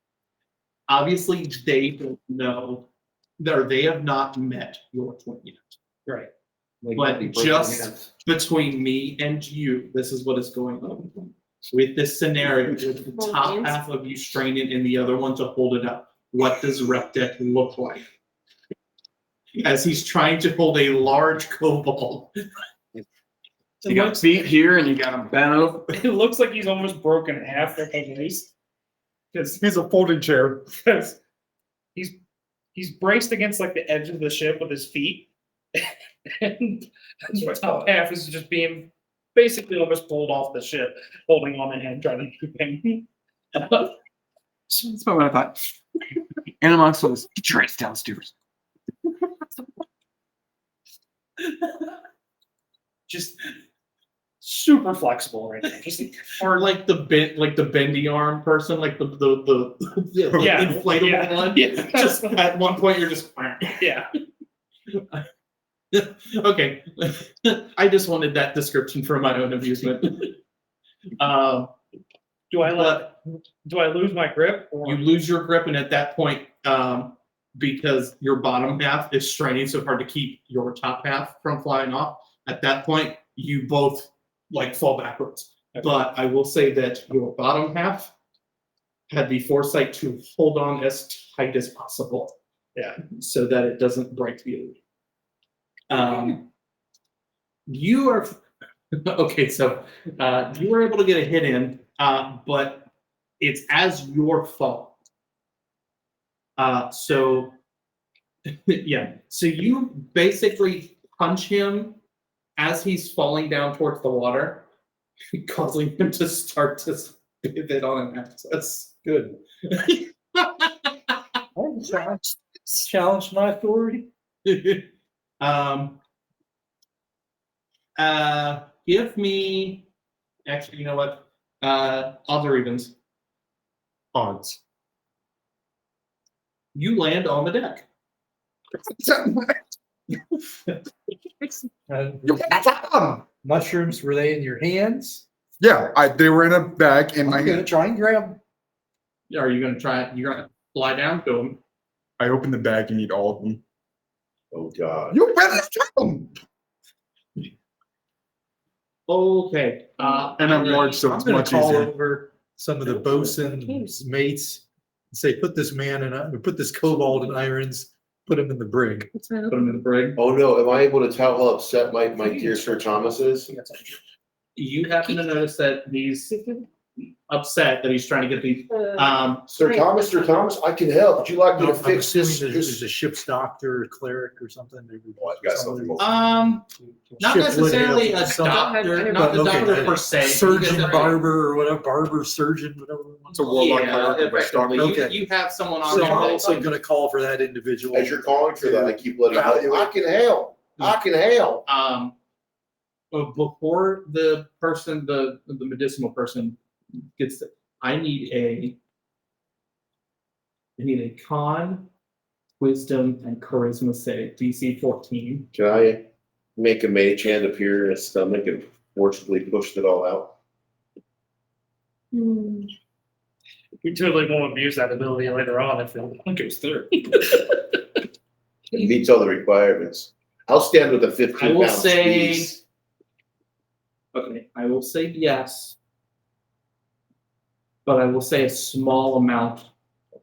Obviously, they don't know, or they have not met your twin yet. Right. But just between me and you, this is what is going on. With this scenario, with the top half of you straining and the other one to hold it up, what does Reptech look like? As he's trying to hold a large kobold. You got feet here and you got them bent over. It looks like he's almost broken in half. Like he's because He's a folding chair. he's braced against like the edge of the ship with his feet, and the top half is just being basically almost pulled off the ship, holding on the hand, trying to keep him. That's about what I thought. And amongst those, get your ass downstairs. Just super flexible right now. Just Or like the bendy arm person, like the Yeah, inflatable yeah, one. yeah. Just at one point you're just yeah. okay. I just wanted that description for my own amusement. Do I lose my grip? Or? You lose your grip, and at that point, because your bottom half is straining so hard to keep your top half from flying off, at that point you both like fall backwards. Okay. But I will say that your bottom half had the foresight to hold on as tight as possible. Yeah. So that it doesn't break you. You are okay, so you were able to get a hit in, but it's as your fault. So yeah, so you basically punch him as he's falling down towards the water, causing him to start to pivot on an axis. Good. Challenge my authority. Give me. Actually, you know what? Odds or evens. Odds. You land on the deck. Mushrooms, were they in your hands? Yeah, they were in a bag in my I'm gonna hand. try and grab them. Are you gonna try it? You're gonna fly down to him. I opened the bag and eat all of them. Oh God. You better try them. Okay. And I'm large, so I'm it's gonna much call easier. over some of the bosun's mates and say, put this man in, put this kobold in irons, put him in the brig. Put him in the brig. Oh no, am I able to tell how upset my dear Sir Thomas is? You happen to notice that he's upset that he's trying to get these. Sir Thomas, I can help. Would you like me to I'm fix assuming this? there's a ship's doctor, or cleric, or something. Oh, I've got something more. Not Ship necessarily would a have some- doctor, but not the okay, doctor per se. Surgeon, You guys are- barber, or whatever, barber, surgeon, whatever. It's a warlock Yeah, cleric, a witch effectively. doctor. Okay. You have someone on So I'm there. also gonna call for that individual. As you're calling for that, I keep letting you know, I can help. I can help. But before the person, the medicinal person gets it, I need a con, wisdom, and charisma save, DC 14. Can I make a mage hand appear in his stomach and forcibly push it all out? We totally won't abuse that ability later on if it goes through. It meets all the requirements. I'll stand with a 15 I will pound say- squeeze. Okay, I will say yes, but I will say a small amount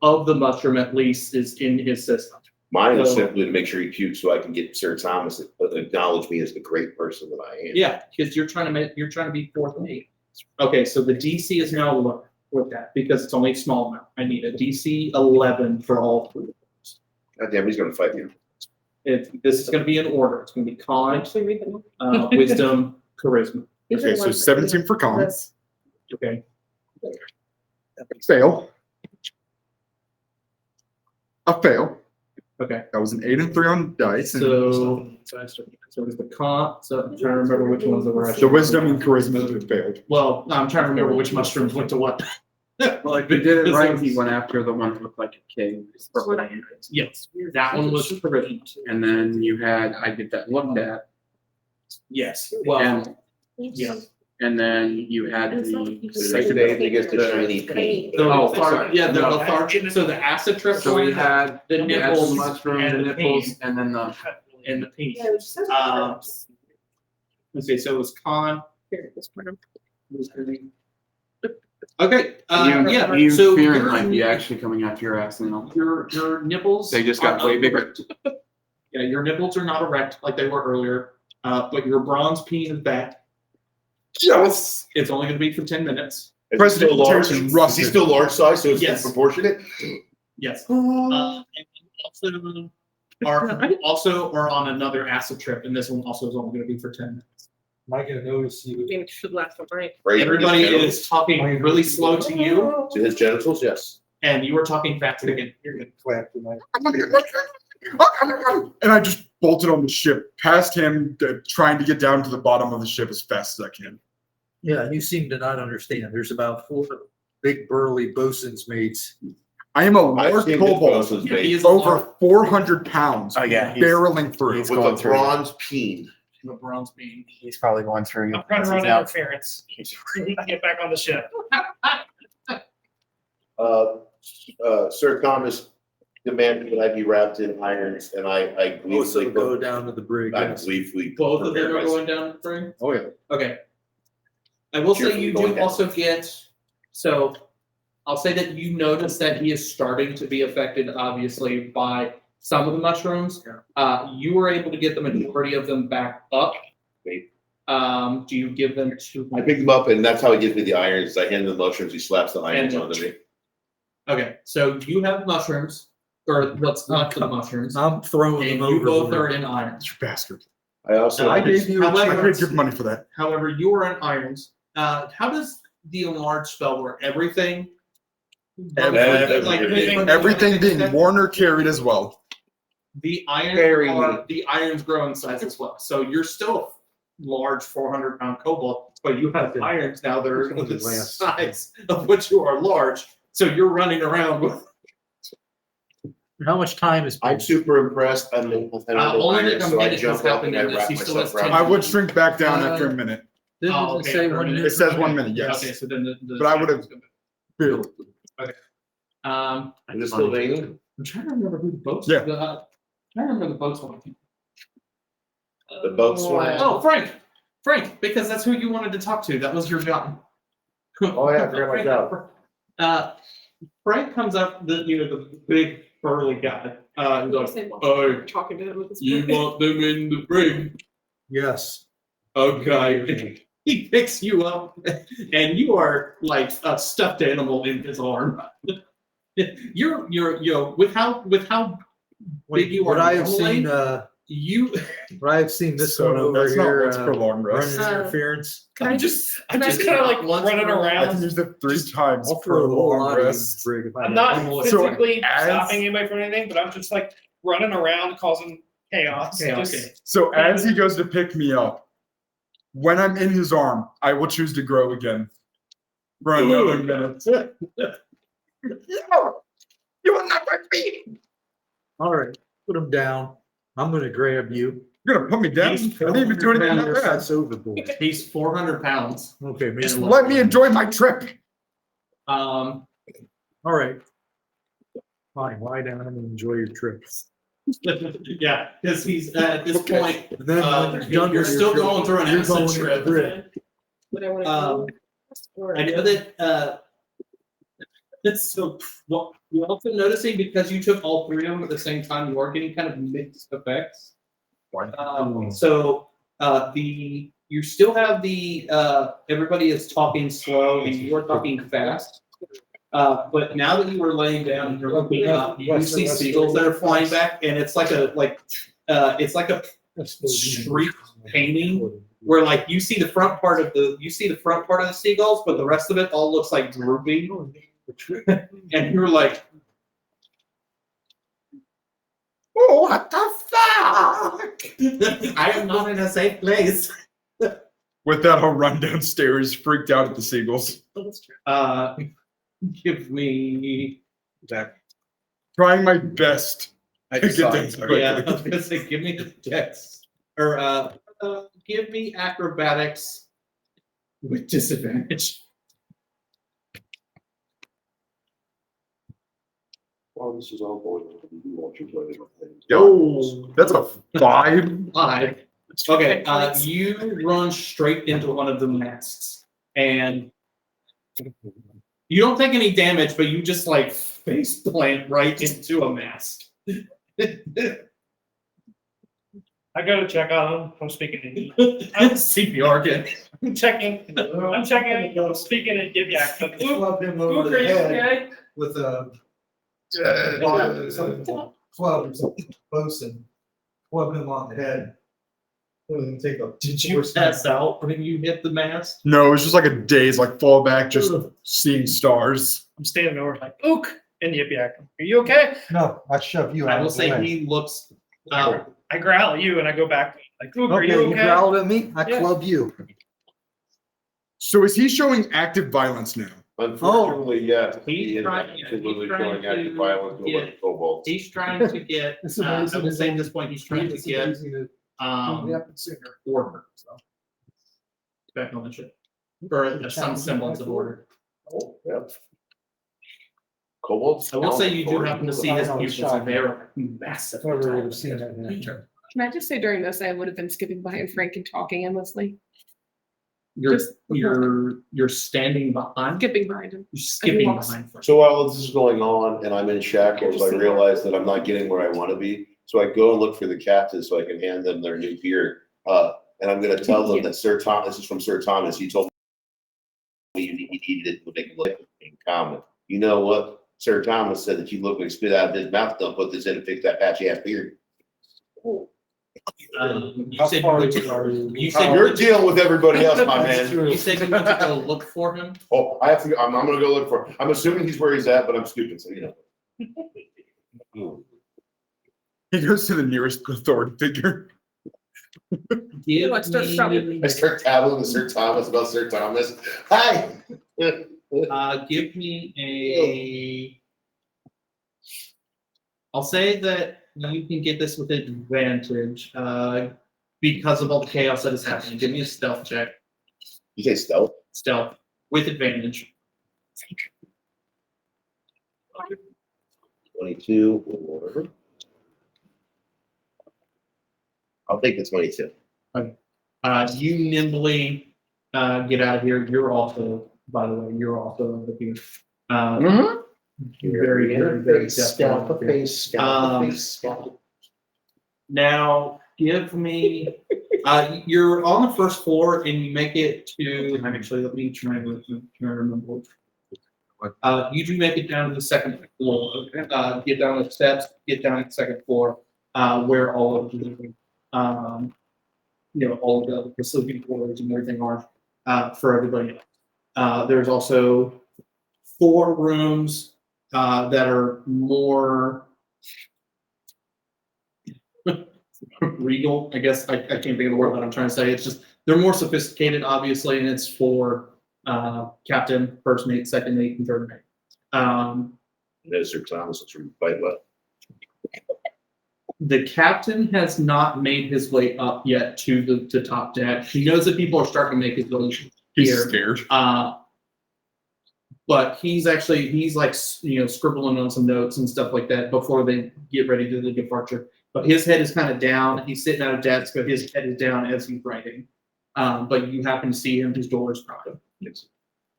of the mushroom at least is in his system. Mine is So- simply to make sure he pukes so I can get Sir Thomas to acknowledge me as the great person that I am. Yeah, because you're trying to be fourth mate. Okay, so the DC is now lower with that because it's only a small amount. I need a DC 11 for all three of those. God damn, he's gonna fight you. This is going to be in order. It's going to be con, Actually, read them. wisdom, charisma. These are Okay, the so ones that 17 for we- con. this. Okay. Fail. A fail. Okay. That was an 8 and 3 on dice. And So it's the con. So I'm trying to remember which ones that were the actually. wisdom and charisma failed. Well, no, I'm trying to remember which mushrooms went to what. Like we did it right, he went after the one that looked like a king. Yes, that one was charisma. And then you had, I get that looked at, Yes. Well, and, yeah. and then you had It's like the you The second. next day he gets the shiny pink. The Oh, letharg- sorry. yeah, the No. lethargic. So the acid trip. So we one, had the the nipples mushroom, and the the nipples, pain. and then the, and the pink. Yeah, which sounds gross. Let's see. So it was con. Here, this one. Okay. Yeah. you So fearing your- might be actually coming after your ass now. your nipples. They just got are way bigger. erect. Yeah, your nipples are not erect like they were earlier, but your bronze peen is back. Yes. It's only going to be for 10 minutes. President still large? Jason Is Russell. he still large size, so it's Yes. disproportionate? Yes. And also are on another acid trip, and this one also is only going to be for 10 minutes. Am I gonna notice you? Maybe it should last all night. Right? Everybody His genitals- is talking really slow to you, To his genitals, yes. and you are talking fast again. You're good. Clap tonight. And I just bolted on the ship, past him, trying to get down to the bottom of the ship as fast as I can. Yeah, you seem to not understand. There's about 4 big burly bosun's mates. I am a I've large seen this kobold, bosun's Yeah, mate he is over 400 pounds, Oh, yeah, he's- barreling through. he's with going a through. bronze peen. The bronze beam. He's probably going through. I'm trying to run He's out. interference. Get back on the ship. Sir Thomas demanded that I be wrapped in irons, and I Also gleefully, go down to the brig. I yes. gleefully. Both of them prepared are myself. going down the frame? Oh, yeah. Okay. I will say Cheerfully you going do down. also get, so I'll say that you notice that he is starting to be affected, obviously, by some of the mushrooms. You were able to get the majority of them back up. Great. Do you give them to? I pick them up, and that's how he gives me the irons. I hand him the mushrooms, he slaps the irons And- onto me. Okay, so you have mushrooms, or what's left of the mushrooms, I'm throwing and them you over. both here. are in irons. You bastard. I also. I gave you a I However, could give money for that. However, you are in irons. How does the enlarge spell work? Everything? Everything. Everything being worn or carried as well. The Very irons grow in size as well. So you're still a large 400-pound kobold, but you have irons now that are the size of which you are large. So you're running around with How much time is? I'm super impressed. I'm in the only irons, that so I minute jump has up happened and I in this. wrap He still myself has around. 10 I would shrink back down after a minute. Didn't Oh, it okay, say for a 1 minute. minute? It says 1 minute, Okay, yes. so then the But I would've- Is it still raining? I'm trying to remember who the boats. Yeah. I'm trying to remember the boats one. The boat swam. Oh, Frank. Frank, because that's who you wanted to talk to. That was your job. Oh, yeah, I forgot my job. Frank comes up, the big burly guy. He's like, Say, well, "Oh, talking to him with his you friend. want them in the brig? Yes. Okay." He picks you up, and you are like a stuffed animal in his arm. You're with how big you are What I have normally, seen, you. what I have seen this So one over that's not here, what's for long rest. running Uh, interference. Can I just? I'm just Can I kind of like once running for- I can around. use it 3 times I'll for throw a a whole long lot of you in the rest. brig if I I'm had not one. So physically as- stopping anybody from anything, but I'm just like running around causing chaos. Chaos, Just- okay. So as he goes to pick me up, when I'm in his arm, I will choose to grow again. For another minute. You will not break me. All right, put him down. I'm gonna grab you. You're gonna put me down. I didn't even do anything that bad. That's overboard. He's 400 pounds. Okay, maybe. Just let me enjoy my trip. All right. Fine, lie down and enjoy your trip. Yeah, because he's at this Okay. point. And then when you're done You're with still your going through an you're acid going in the trip. brig. Would I want to Um, go? Or- I know that. It's so. Well, you're also noticing because you took all 3 of them at the same time, you are getting kind of mixed effects. So you still have the everybody is talking slow and you are talking fast. But now that you are laying down and you're looking up, you see seagulls that are flying back, and it's like a street painting where like you see the front part of the seagulls, but the rest of it all looks like drooping. And you're like, Oh, what the fuck? I am not in a safe place. With that, I'll run downstairs, freaked out at the seagulls. Give me. Trying my best to get saw them it. quickly. Yeah, I was gonna say, give me the dex, or give me acrobatics with disadvantage. Well, this is all going on. You want your play. Yo, that's a 5. 5. Okay, you run straight into one of the masts, and you don't take any damage, but you just like face plant right into a mast. I I go to check on him. I'm speaking in CPR kit. I'm checking. I'm checking. I'm speaking in Yip-Yak. Luke, Club him Luke, over are the you head okay? with a club or something, bosun, club him on the head. And take a. Did you pass out when you hit the mast? No, it was just like a daze, like fall back, just seeing stars. I'm standing over like Luke in Yip-Yak. Are you okay? No, I shove you I out will of the say way. he looks. I growl at you and I go back. Like Luke, are Okay, you you okay? growled at me, I Yeah. club you. So is he showing active violence now? Unfortunately, yeah. He's he is trying- absolutely he's trying showing active to violence get- with kobolds. He's trying to get. It's I amazing. will say at this point, he's trying to It's get amazing to do the epic singer. order. So. Back on the ship, or some semblance of order. Oh, yeah. Kobolds. I will say you do count happen to for- see his I know, pupils, shot. and they're massive. Never would have seen that in action. Can I just say during this, I would have been skipping behind Frank and talking endlessly, You're Just- you're standing behind. skipping behind him. You're skipping lost. behind. Frank. So while this is going on and I'm in shackles, I realize that I'm not getting where I want to be. So I go and look for the captain so I can hand them their new gear. And I'm going to tell them that Sir Thomas, this is from Sir Thomas. He told me you needed it to make it look in common. You know what? Sir Thomas said that you look like spit out of his mouth. Don't put this in and fix that patchy ass beard. You How said far you went are to, you? you said You're dealing with everybody else, my man. you said you went to go look for him. Oh, I have to. I'm going to go look for. I'm assuming he's where he's at, but I'm stupid, so you know. He goes to the nearest authority figure. Give Let's start me- shouting. I start tattling Sir Thomas about Sir Thomas. Hi. Give me a. I'll say that you can get this with advantage because of all the chaos that is happening. Give me a stealth check. You say stealth? Stealth with advantage. 22 or whatever. I'll take the 22. You nimbly get out of here. You're also, by the way, you're also over here. Very, very, very Scalp the definitely. face, scalp Um, the face, scalp. Now, give me. You're on the first floor, and you make it to. Actually, let me try and remember. You do make it down to the second floor. Get down the steps. Get down to the second floor, where all of the, all of the sleeping quarters and everything are for everybody else. There's also 4 rooms that are more regal. I guess I can't think of the word that I'm trying to say. It's just they're more sophisticated, obviously, and it's for captain, first mate, second mate, and third mate. There's Sir Thomas. It's really quite well. The captain has not made his way up yet to the top deck. He knows that people are starting to make his way He's here. scared. But he's like scribbling on some notes and stuff like that before they get ready to the departure. But his head is kind of down. He's sitting at a desk, but his head is down as he's writing. But you happen to see him. His door is propped up.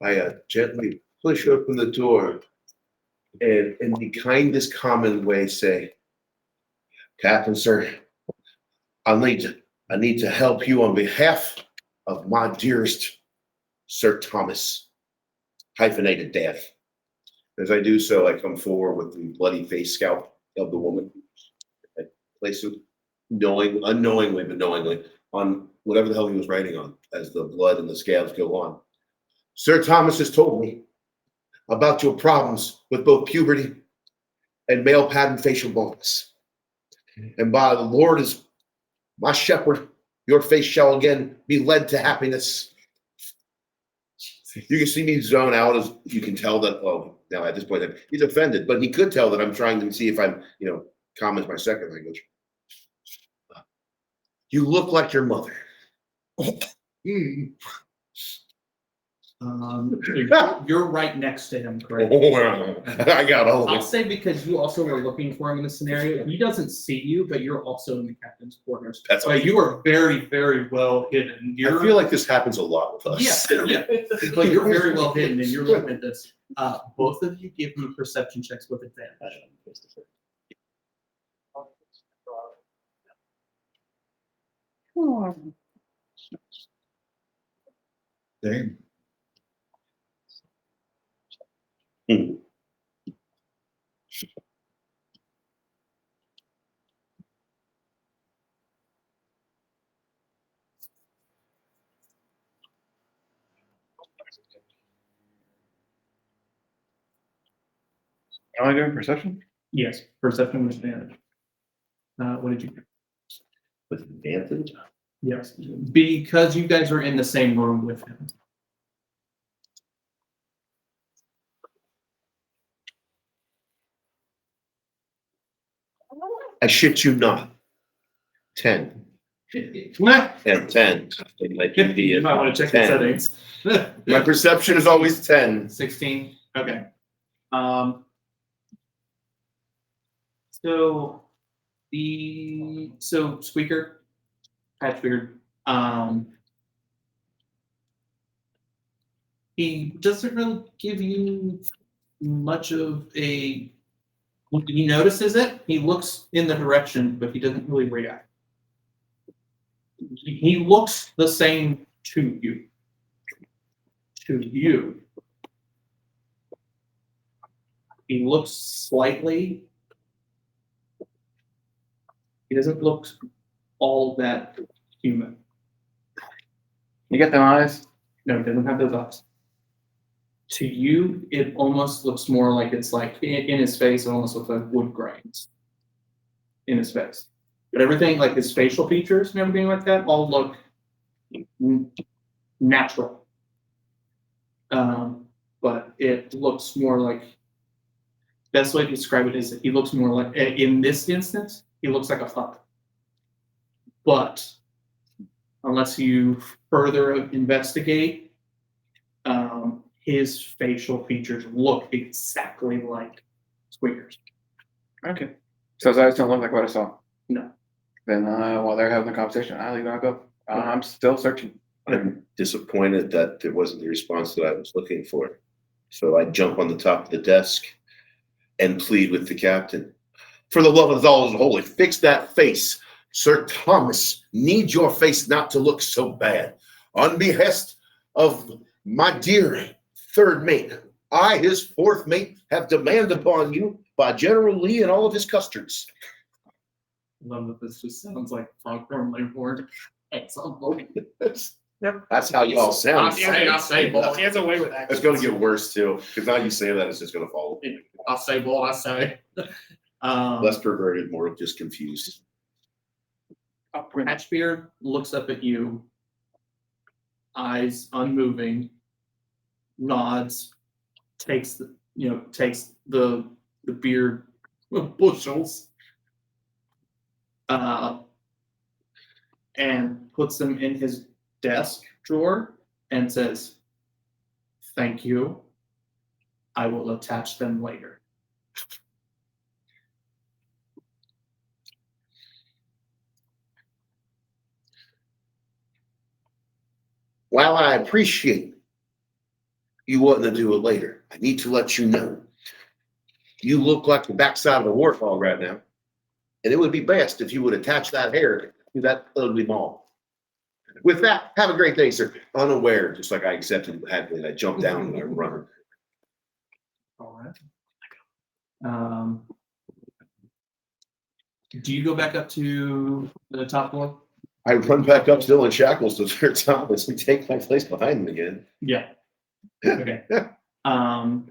I gently push open the door and in the kindest common way say, Captain, sir, I need to help you on behalf of my dearest Sir Thomas, hyphenated death. As I do so, I come forward with the bloody face scalp of the woman. I place it unknowingly, but knowingly, on whatever the hell he was writing on as the blood and the scabs go on. Sir Thomas has told me about your problems with both puberty and male pattern facial baldness. And by the Lord is my shepherd, your face shall again be led to happiness. You can see me zone out as you can tell that, now at this point, he's offended, but he could tell that I'm trying to see if I'm, common is my second language. You look like your mother. You're right next to him, correct? I got all I'll of it. say because you also were looking for him in this scenario. He doesn't see you, but you're also in the captain's quarters. That's So you are very, very well hidden. I feel like this happens a lot with us. Yeah. But you're very well hidden, and you're looking at this. Both of you give me perception checks with advantage. Dang. Am I doing perception? Yes, perception with advantage. What did you get? With advantage? Yes, because you guys are in the same room with him. I shit you not. 10 Nah, and 10. It might be you a might want to check the 10. settings. My perception is always 10. 16. Okay. So Squeaker, Patchbeard, he doesn't really give you much of a. He notices it. He looks in the direction, but he doesn't really react. He looks the same to you. To you. He looks slightly. He doesn't look all that human. You get them eyes? No, he doesn't have those eyes. To you, it almost looks more like it's like in his face, it almost looks like wood grains in his face. But everything, like his facial features and everything like that, all look natural. But it looks more like, best way to describe it is that he looks more like, in this instance, he looks like a puppet. But unless you further investigate, his facial features look exactly like Squeaker's. Okay. So his eyes don't look like what I saw. No. Then while they're having the conversation, I leave and go. I'm still searching. I'm disappointed that there wasn't the response that I was looking for. So I jump on the top of the desk and plead with the captain. For the love of all that's holy, fix that face. Sir Thomas needs your face not to look so bad. On behest of my dear third mate, I, his fourth mate, have demand upon you by General Lee and all of his custards. I love that this just sounds like Foghorn Leghorn at some point. That's how y'all sound. He has a way with that. It's gonna get worse too, because now you say that, it's just gonna fall. I'll say what I say. Less perverted, more just confused. Patchbeard looks up at you, eyes unmoving, nods, takes the beard bushels, and puts them in his desk drawer and says, "Thank you. I will attach them later." While I appreciate you wanting to do it later, I need to let you know you look like the backside of a warthog right now. And it would be best if you would attach that hair to that ugly ball. With that, have a great day, sir. Unaware, just like I accepted happily, I jumped down and I'm running. All right. Do you go back up to the top floor? I run back up still in shackles to Sir Thomas and take my place behind him again. Yeah. Okay. All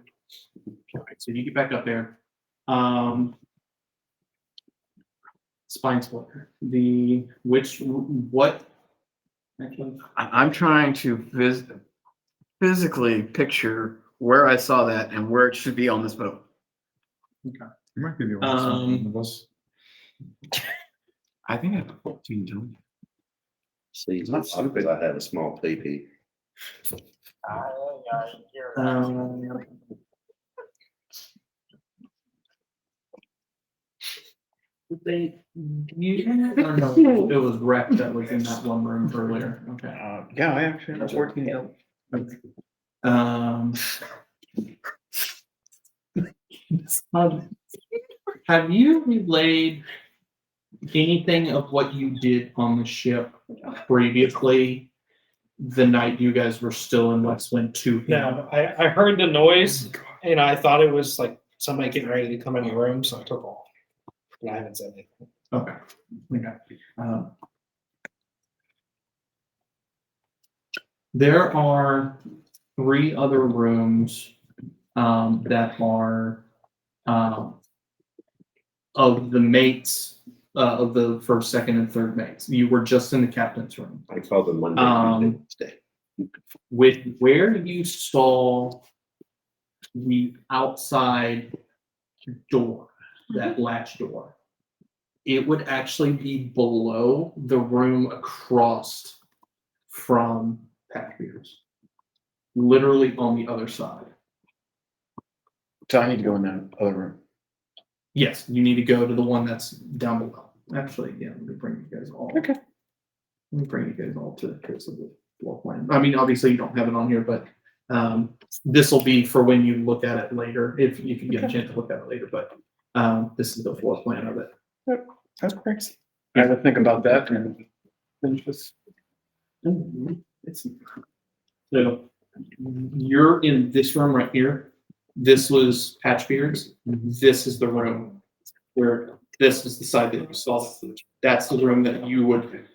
right, so you get back up there. Spine splitter. What? Actually, I'm trying to physically picture where I saw that and where it should be on this boat. You might be the only one of us. I think I have 14 don't See, it's not stupid. I have a small PP. or no, it was Rep that was in that one room earlier. Okay. Yeah, I actually have 14. Have you relayed anything of what you did on the ship previously, the night you guys were still in Westwind 2? No, I heard the noise and I thought it was like somebody getting ready to come in the room, so I took off. And I haven't said anything. Okay. There are 3 other rooms that are of the mates of the first, second, and third mates. You were just in the captain's room. I call them Monday, Tuesday, Wednesday. With where you saw the outside door, that latch door, it would actually be below the room across from Patchbeard's. Literally on the other side. So I need to go in that other room. Yes, you need to go to the one that's down below. Actually, yeah, let me bring you guys all. Okay. Let me bring you guys all to the case of the floor plan. I mean, obviously you don't have it on here, but this will be for when you look at it later, if you can get a chance to look at it later, but this is the floor plan of it. That's crazy. I have to think about that and finish this. It's so you're in this room right here. This was Patchbeard's. This is the room where this is the side that you saw. That's the room that you would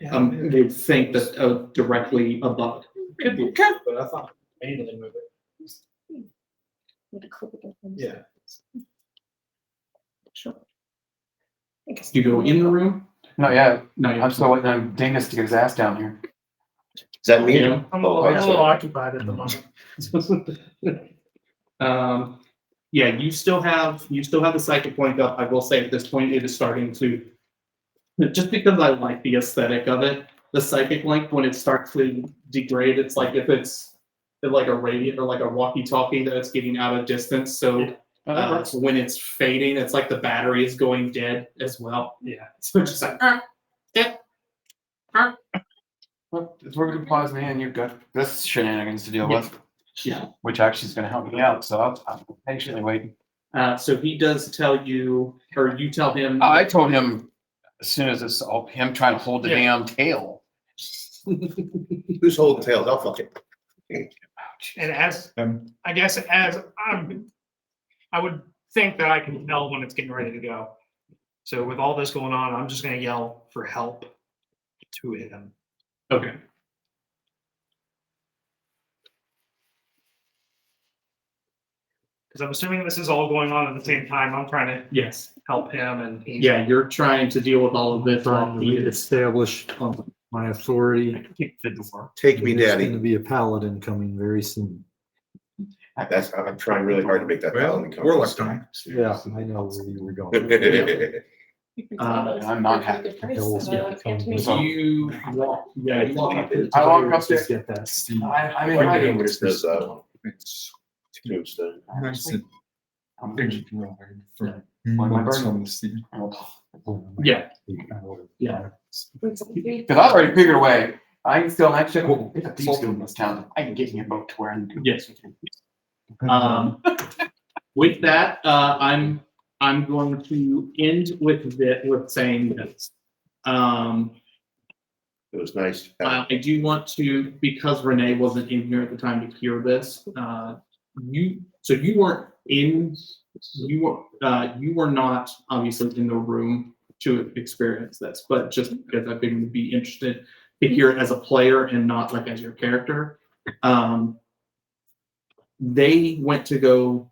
think that directly above. Could be, but I thought mainly move it. Yeah. You go in the room. No, yeah, No, I'm still waiting on Dingus to get his ass down here. Is that me? Yeah. I'm a little occupied at the moment. Yeah, you still have the psychic point up. I will say at this point it is starting to, just because I like the aesthetic of it, the psychic link when it starts to degrade, it's like if it's like a radio or like a walkie-talkie that it's getting out of distance. So so when it's fading, it's like the battery is going dead as well. Yeah. So it's just like Well, it's working to pause me and you've got this shenanigans to deal with, yeah. which actually is gonna help me out, so I'm patiently waiting. So he does tell you, or you tell him. I told him as soon as it's all him trying to hold the Yeah. damn tail. Who's holding tails? I'll fuck it. And as, I guess as I would think that I can tell when it's getting ready to go. So with all this going on, I'm just gonna yell for help to him. Okay. Because I'm assuming this is all going on at the same time. I'm trying to Yes. help him and he's Yeah, you're trying to deal with all of this while Trying to he is. reestablish my authority. Kick the door. Take me, There's daddy. gonna be a paladin coming very soon. I'm trying really hard to make that. Well, paladin come. Warlock's time. Yeah, I know where you were going. I'm not happy. So you walk. Yeah, you walk up. I walk up there. Just get that steam. I'm in Right hiding. here, there's It's tombstone. nice to I'm think in- for my months burn. on the steam. Yeah. Yeah. Because I've already figured a way. I can still actually, it's a deep school in this town. I can get me a boat to where I can. Yes. With that, I'm going to end with saying this. It was nice. I do want to, because Renee wasn't in here at the time to hear this. You weren't in. You were not obviously in the room to experience this, but just because I think you'd be interested to hear it as a player and not like as your character. They went to go.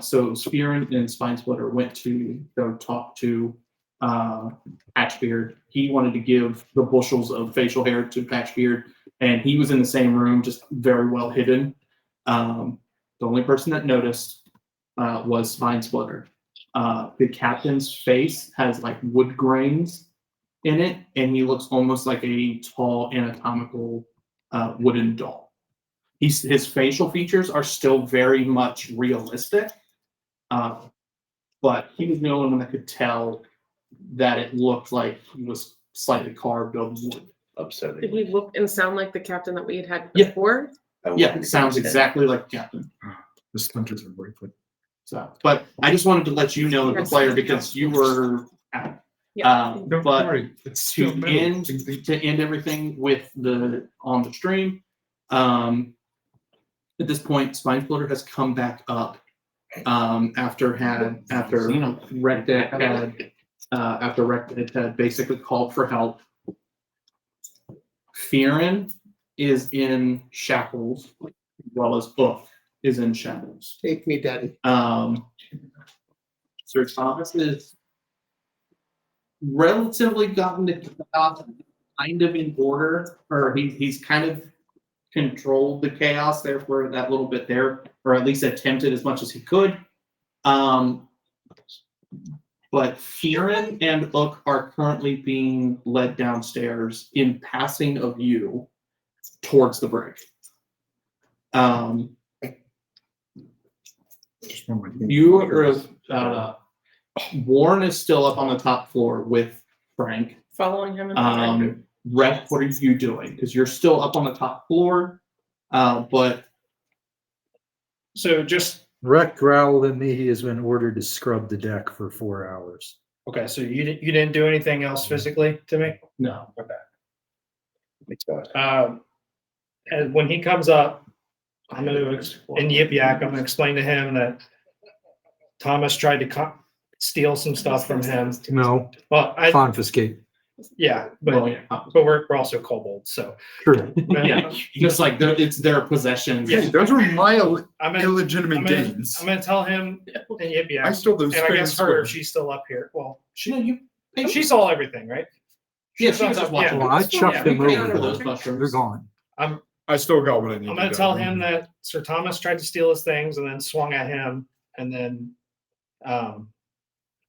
So Spearin and Spinesplitter went to go talk to Patchbeard. He wanted to give the bushels of facial hair to Patchbeard, and he was in the same room, just very well hidden. The only person that noticed was Spinesplitter. The captain's face has like wood grains in it, and he looks almost like a tall anatomical wooden doll. His facial features are still very much realistic, but he was the only one that could tell that it looked like he was slightly carved of wood. Upsetting. Did he look and sound like the captain that we had Yeah. before? Yeah, it sounds exactly like Captain. The splinters are breaking. So, but I just wanted to let you know, the player, because you were out. Yeah. Don't But worry, it's to still middle. end everything with on the stream, at this point, Spine Splitter has come back up after Rected had basically called for help. Fearin is in shackles, as well as Book is in shackles. Take me, daddy. Sir Thomas is relatively gotten the chaos kind of in order, or he's kind of controlled the chaos there for that little bit there, or at least attempted as much as he could. But Fearin and Ook are currently being led downstairs in passing of you towards the brig. Warren is still up on the top floor with Frank. Following him. In Rhett, what are you doing? Because you're still up on the top floor, but So just, Rec growled at me. He has been ordered to scrub the deck for 4 hours. okay, so you didn't do anything else physically to me? no. It's bad. And when he comes up, I'm gonna, in Yip Yak, I'm gonna explain to him that Thomas tried to steal some stuff from him. No, Well, confiscate. yeah, Well, but yeah. we're also kobolds, so. True. Yeah, just like it's their possessions. Yeah. Those were my I'm gonna, illegitimate I'm gonna, gains. I'm gonna tell him in Yip I Yak, stole those. and I fair guess and her, square. she's still up here. Well, No, she saw everything, right? Yeah, she was just watching. Well, I chucked Yeah, them we paid over for those there. mushrooms. They're gone. I still got what I needed. I'm gonna to tell do. him that Sir Thomas tried to steal his things and then swung at him, and then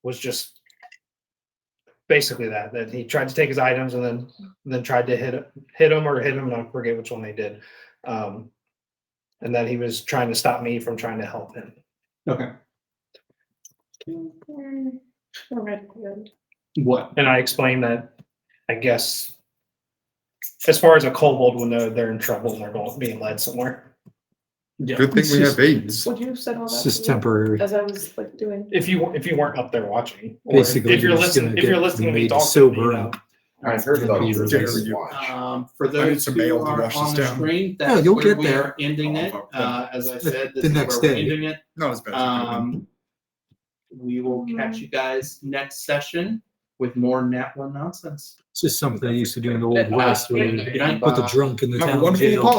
was just basically that he tried to take his items and then tried to hit him, and I forget which one they did, and that he was trying to stop me from trying to help him. Okay. Alright, good. What? And I explained that, I guess, as far as a kobold will know, they're in trouble and they're being led somewhere. Yeah. Good thing we have aids. Would you have said all that? It's just to me temporary. As I was like doing. If you weren't up there watching, or Basically, if you're you're just listening, gonna if you're get listening to me made talk to me, sober you know. up. I heard about Be your released. watch. For I need those some who mail to are wash on this the down. screen, Yeah, that's you'll where get we there. are ending it. As I said, this The is next where we're day. ending it. Not as bad. as it could've been. We will catch you guys next session with more Nat One nonsense. It's just something I used to do in the Old Uh, West where good night. you put the drunk in the Have a town wonderful jail. apology.